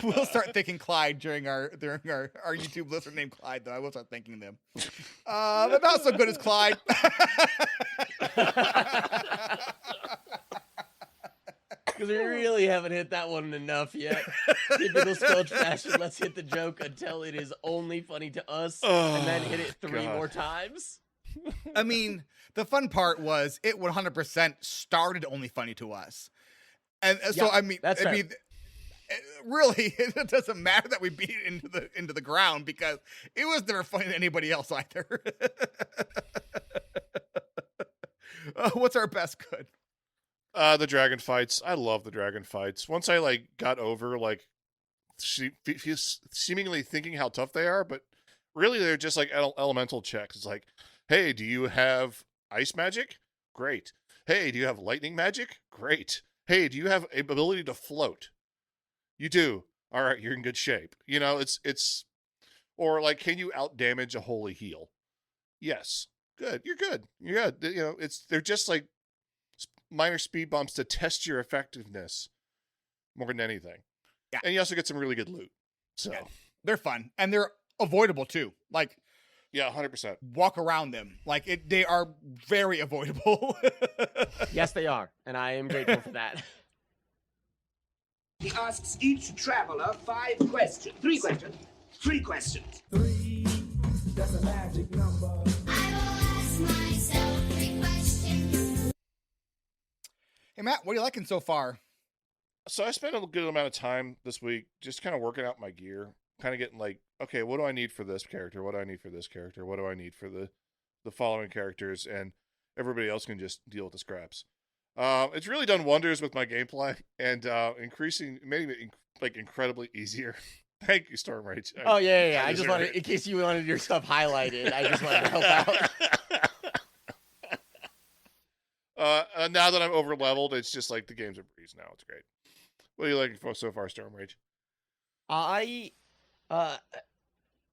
We'll start thinking Clyde during our YouTube listener named Clyde, though. I will start thanking them. But not so good as Clyde. Because we really haven't hit that one enough yet. Typical Squelch fashion. Let's hit the joke until it is only funny to us, and then hit it 3 more times. I mean, the fun part was it 100% started only funny to us. And so, Yeah, I mean, that's fair. really, it doesn't matter that we beat it into the ground because it was never funny to anybody else either. What's our best good? The dragon fights. I love the dragon fights. Once I got over seemingly thinking how tough they are, but really they're just like elemental checks. It's like, hey, do you have ice magic? Great. Hey, do you have lightning magic? Great. Hey, do you have a ability to float? You do. All right, you're in good shape. You know, it's or like, can you out damage a holy heal? Yes. Good. You're good. You're good. You know, they're just like minor speed bumps to test your effectiveness more than anything. Yeah. And you also get some really good loot. So Yeah. They're fun and they're avoidable too. Like, yeah, 100%. walk around them. Like they are very avoidable. Yes, they are, and I am grateful for that. He asks each traveler 3 questions. 3 questions. That's a magic number. I will ask myself 3 questions. Hey Matt, what are you liking so far? So I spent a good amount of time this week just kind of working out my gear, kind of getting like, okay, what do I need for this character? What do I need for this character? What do I need for the following characters? And everybody else can just deal with the scraps. It's really done wonders with my gameplay and making it incredibly easier. Thank you, STORMRAIGE. Oh yeah. I just wanted, in case you wanted your stuff highlighted, I just wanted to help out. Now that I'm over leveled, it's just like the game's a breeze now. It's great. What are you liking for so far, STORMRAIGE?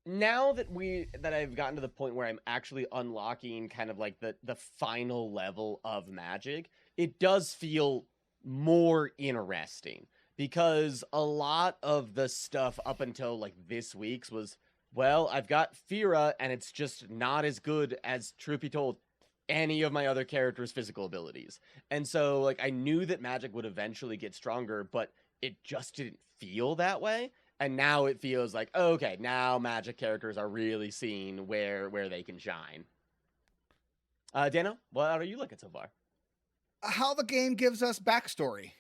Now that I've gotten to the point where I'm actually unlocking kind of like the final level of magic, it does feel more interesting because a lot of the stuff up until like this week's was, well, I've got Fira and it's just not as good as, truth be told, any of my other characters' physical abilities. And so like I knew that magic would eventually get stronger, but it just didn't feel that way. And now it feels like, oh, okay, now magic characters are really seeing where they can shine. Dano, what are you looking so far? How the game gives us backstory.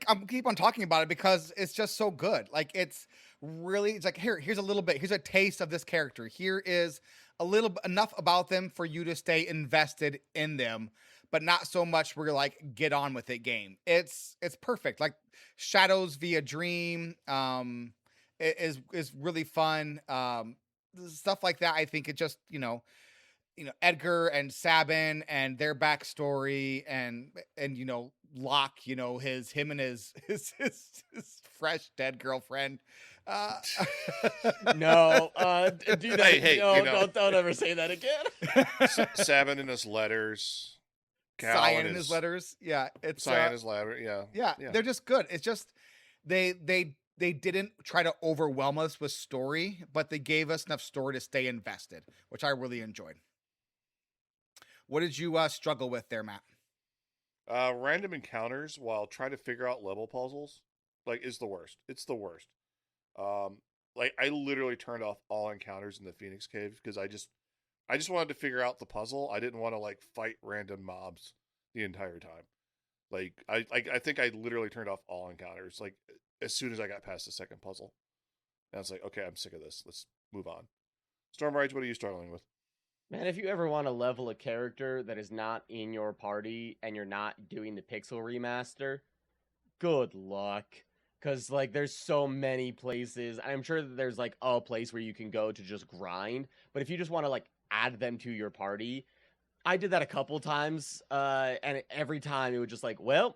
I'm keep on talking about it because it's just so good. Like it's like here's a little bit. Here's a taste of this character. Here is enough about them for you to stay invested in them, but not so much where you're like, get on with it game. It's perfect. Like Shadows via Dream is really fun. Stuff like that. I think it just, Edgar and Sabin and their backstory and Locke, him and his fresh dead girlfriend. No, do that. Hey, no, don't ever say that again. Sabin in his letters. Cyan in his letters. Yeah. It's Cyan his letter. Yeah. They're just good. It's just, they didn't try to overwhelm us with story, but they gave us enough story to stay invested, which I really enjoyed. What did you struggle with there, Matt? Random encounters while trying to figure out level puzzles, is the worst. It's the worst. I literally turned off all encounters in the Phoenix Cave because I just wanted to figure out the puzzle. I didn't want to fight random mobs the entire time. I think I literally turned off all encounters as soon as I got past the second puzzle. And I was like, okay, I'm sick of this. Let's move on. STORMRAIGE, what are you struggling with? Man, if you ever want to level a character that is not in your party and you're not doing the pixel remaster, good luck. Because, like, there's so many places. I'm sure that there's, like, a place where you can go to just grind. But if you just want to, like, add them to your party, I did that a couple times. And every time it was just like, well,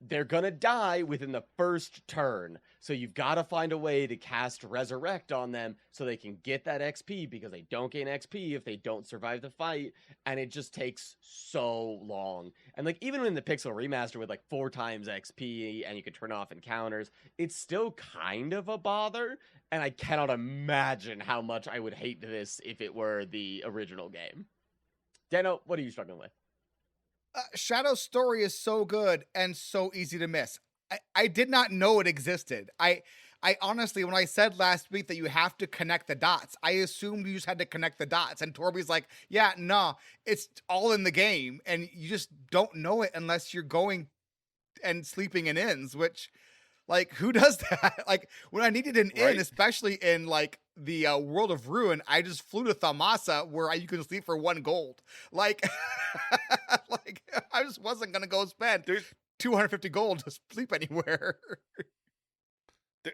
they're gonna die within the first turn. So you've got to find a way to cast Resurrect on them so they can get that XP, because they don't gain XP if they don't survive the fight. And it just takes so long. And like, even in the Pixel remaster with like 4 times XP and you can turn off encounters, it's still kind of a bother. And I cannot imagine how much I would hate this if it were the original game. Dano, what are you struggling with? Shadow's story is so good and so easy to miss. I did not know it existed. I honestly, when I said last week that you have to connect the dots, I assumed you just had to connect the dots. And Torby's like, yeah, no, it's all in the game. And you just don't know it unless you're going and sleeping in inns, which, like, who does that? Like, when I needed an inn, especially in, like, the World of Ruin, I just flew to Thamasa where you can sleep for 1 gold. Like, like I just wasn't going to go spend 250 gold to sleep anywhere.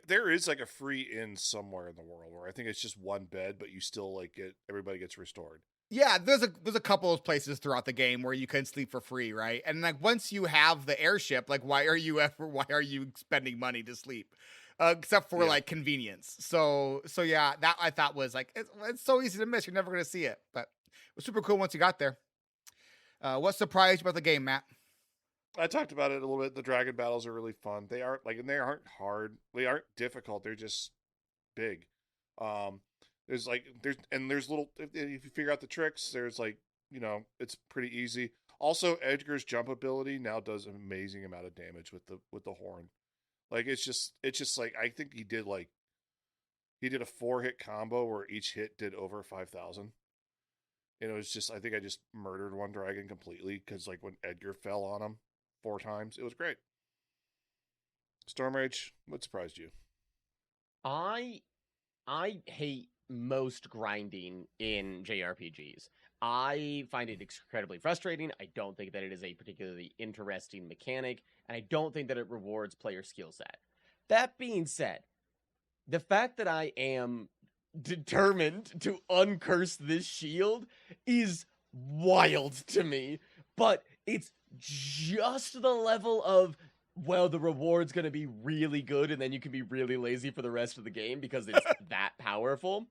There is like a free inn somewhere in the world where I think it's just 1 bed, but you still like everybody gets restored. Yeah, there's a couple of places throughout the game where you can sleep for free, right? And like once you have the airship, like why are you spending money to sleep? Except for like convenience. So yeah, that I thought was like it's so easy to miss. You're never gonna see it, but it was super cool once you got there. What surprised you about the game, Matt? I talked about it a little bit. The dragon battles are really fun. They aren't hard. They aren't difficult. They're just big. There's little, if you figure out the tricks, there's like, it's pretty easy. Also, Edgar's jump ability now does an amazing amount of damage with the horn. Like it's just like, I think he did a 4-hit combo where each hit did over 5,000. And it was just, I think I just murdered one dragon completely because like when Edgar fell on him 4 times, it was great. STORMRAIGE, what surprised you? I hate most grinding in JRPGs. I find it incredibly frustrating. I don't think that it is a particularly interesting mechanic, and I don't think that it rewards player skill set. That being said, the fact that I am determined to uncurse this shield is wild to me, but it's just the level of, well, the reward's going to be really good and then you can be really lazy for the rest of the game because it's that powerful.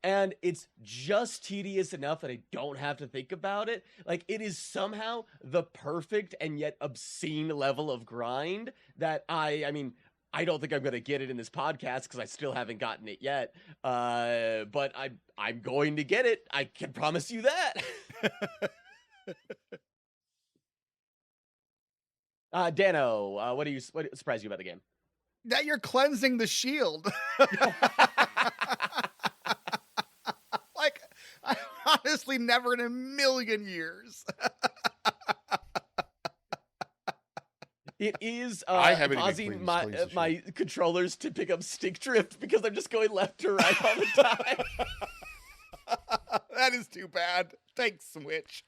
And it's just tedious enough that I don't have to think about it. Like, it is somehow the perfect and yet obscene level of grind that I don't think I'm going to get it in this podcast because I still haven't gotten it yet. But I'm going to get it. I can promise you that. Dano, what surprised you about the game? That you're cleansing the shield. Like, I honestly never in a million years. It is I haven't causing even my controllers to pick up stick drift because I'm just going left to right all the time. That is too bad. Thanks, Switch.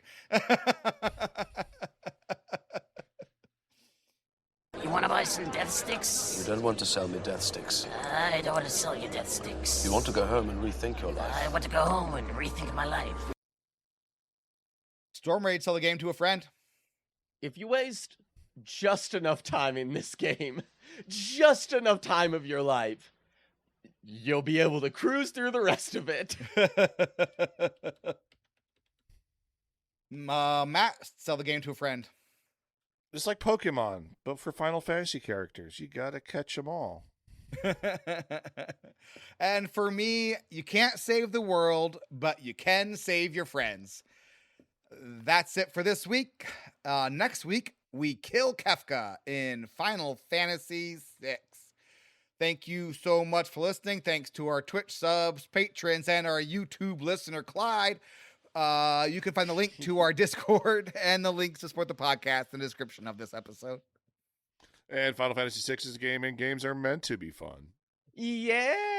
You want to buy some death sticks? You don't want to sell me death sticks. I don't want to sell you death sticks. You want to go home and rethink your life. I want to go home and rethink my life. STORMRAIGE, sell the game to a friend. If you waste just enough time in this game, just enough time of your life, you'll be able to cruise through the rest of it. Matt, sell the game to a friend. It's like Pokemon, but for Final Fantasy characters. You gotta catch them all. And for me, you can't save the world, but you can save your friends. That's it for this week. Next week, we kill Kefka in Final Fantasy VI. Thank you so much for listening. Thanks to our Twitch subs, patrons, and our YouTube listener, Clyde. You can find the link to our Discord and the links to support the podcast in the description of this episode. And Final Fantasy VI is a game, and games are meant to be fun. Yeah.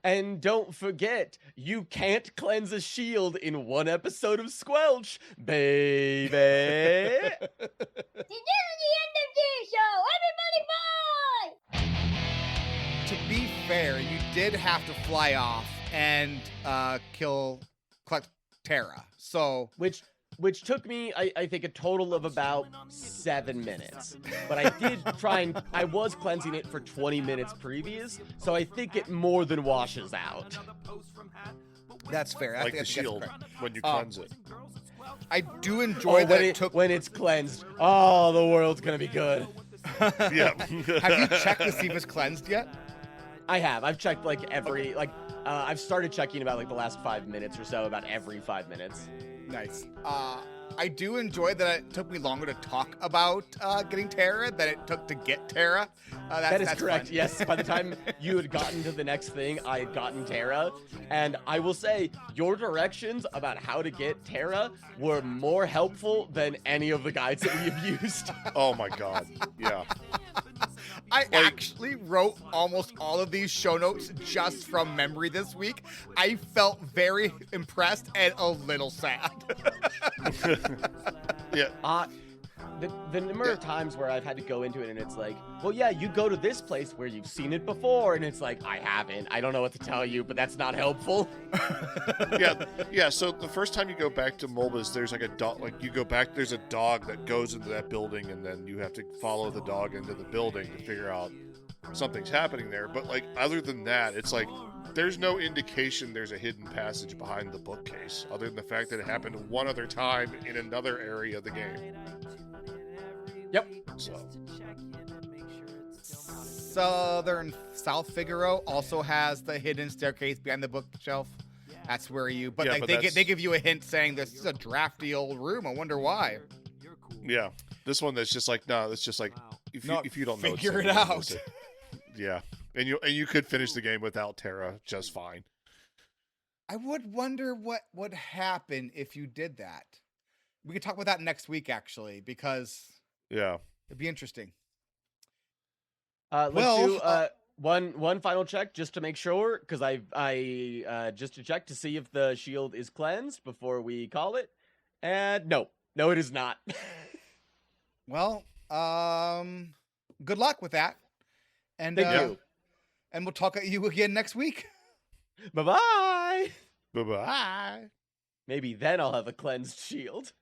And don't forget, you can't cleanse a shield in one episode of Squelch, baby. This is the end of this show. Everybody bye! fair, you did have to fly off and collect Terra. So which took me, I think, a total of about 7 minutes. But I did try and I was cleansing it for 20 minutes previous, so I think it more than washes out. That's fair. I Like think the that's shield correct. when you cleanse it. I do enjoy that when it's cleansed. Oh, the world's gonna be good. Yeah. Have you checked to see if it's cleansed yet? I have. I've checked I've started checking about like the last 5 minutes or so, about every 5 minutes. Nice. I do enjoy that it took me longer to talk about getting Terra than it took to get Terra. That is that's correct. fun. Yes, by the time you had gotten to the next thing, I had gotten Terra. And I will say, your directions about how to get Terra were more helpful than any of the guides that we have used. Oh my god. Yeah. I actually wrote almost all of these show notes just from memory this week. I felt very impressed and a little sad. Yeah. The number of times where I've had to go into it and it's like, well, yeah, you go to this place where you've seen it before, and it's like, I haven't. I don't know what to tell you, but that's not helpful. Yeah. So the first time you go back to Mobilz, there's like a dog. Like you go back, there's a dog that goes into that building, and then you have to follow the dog into the building to figure out something's happening there. But like other than that, it's like there's no indication there's a hidden passage behind the bookcase, other than the fact that it happened one other time in another area of the game. Yep. South Figaro also has the hidden staircase behind the bookshelf. That's where you. But, Yeah, like, but they give you a hint saying this is a drafty old room. I wonder why. Yeah. This one that's just like no, it's just like if you don't know, figure it something, out. miss it. Yeah, and you could finish the game without Terra just fine. I would wonder what would happen if you did that. We could talk about that next week, actually, because Yeah. it'd be interesting. Let's do one final check just to make sure, because I just to check to see if the shield is cleansed before we call it. And no, it is not. Well, good luck with that. And Thank you. And we'll talk at you again next week. Bye-bye. Bye-bye. Maybe then I'll have a cleansed shield.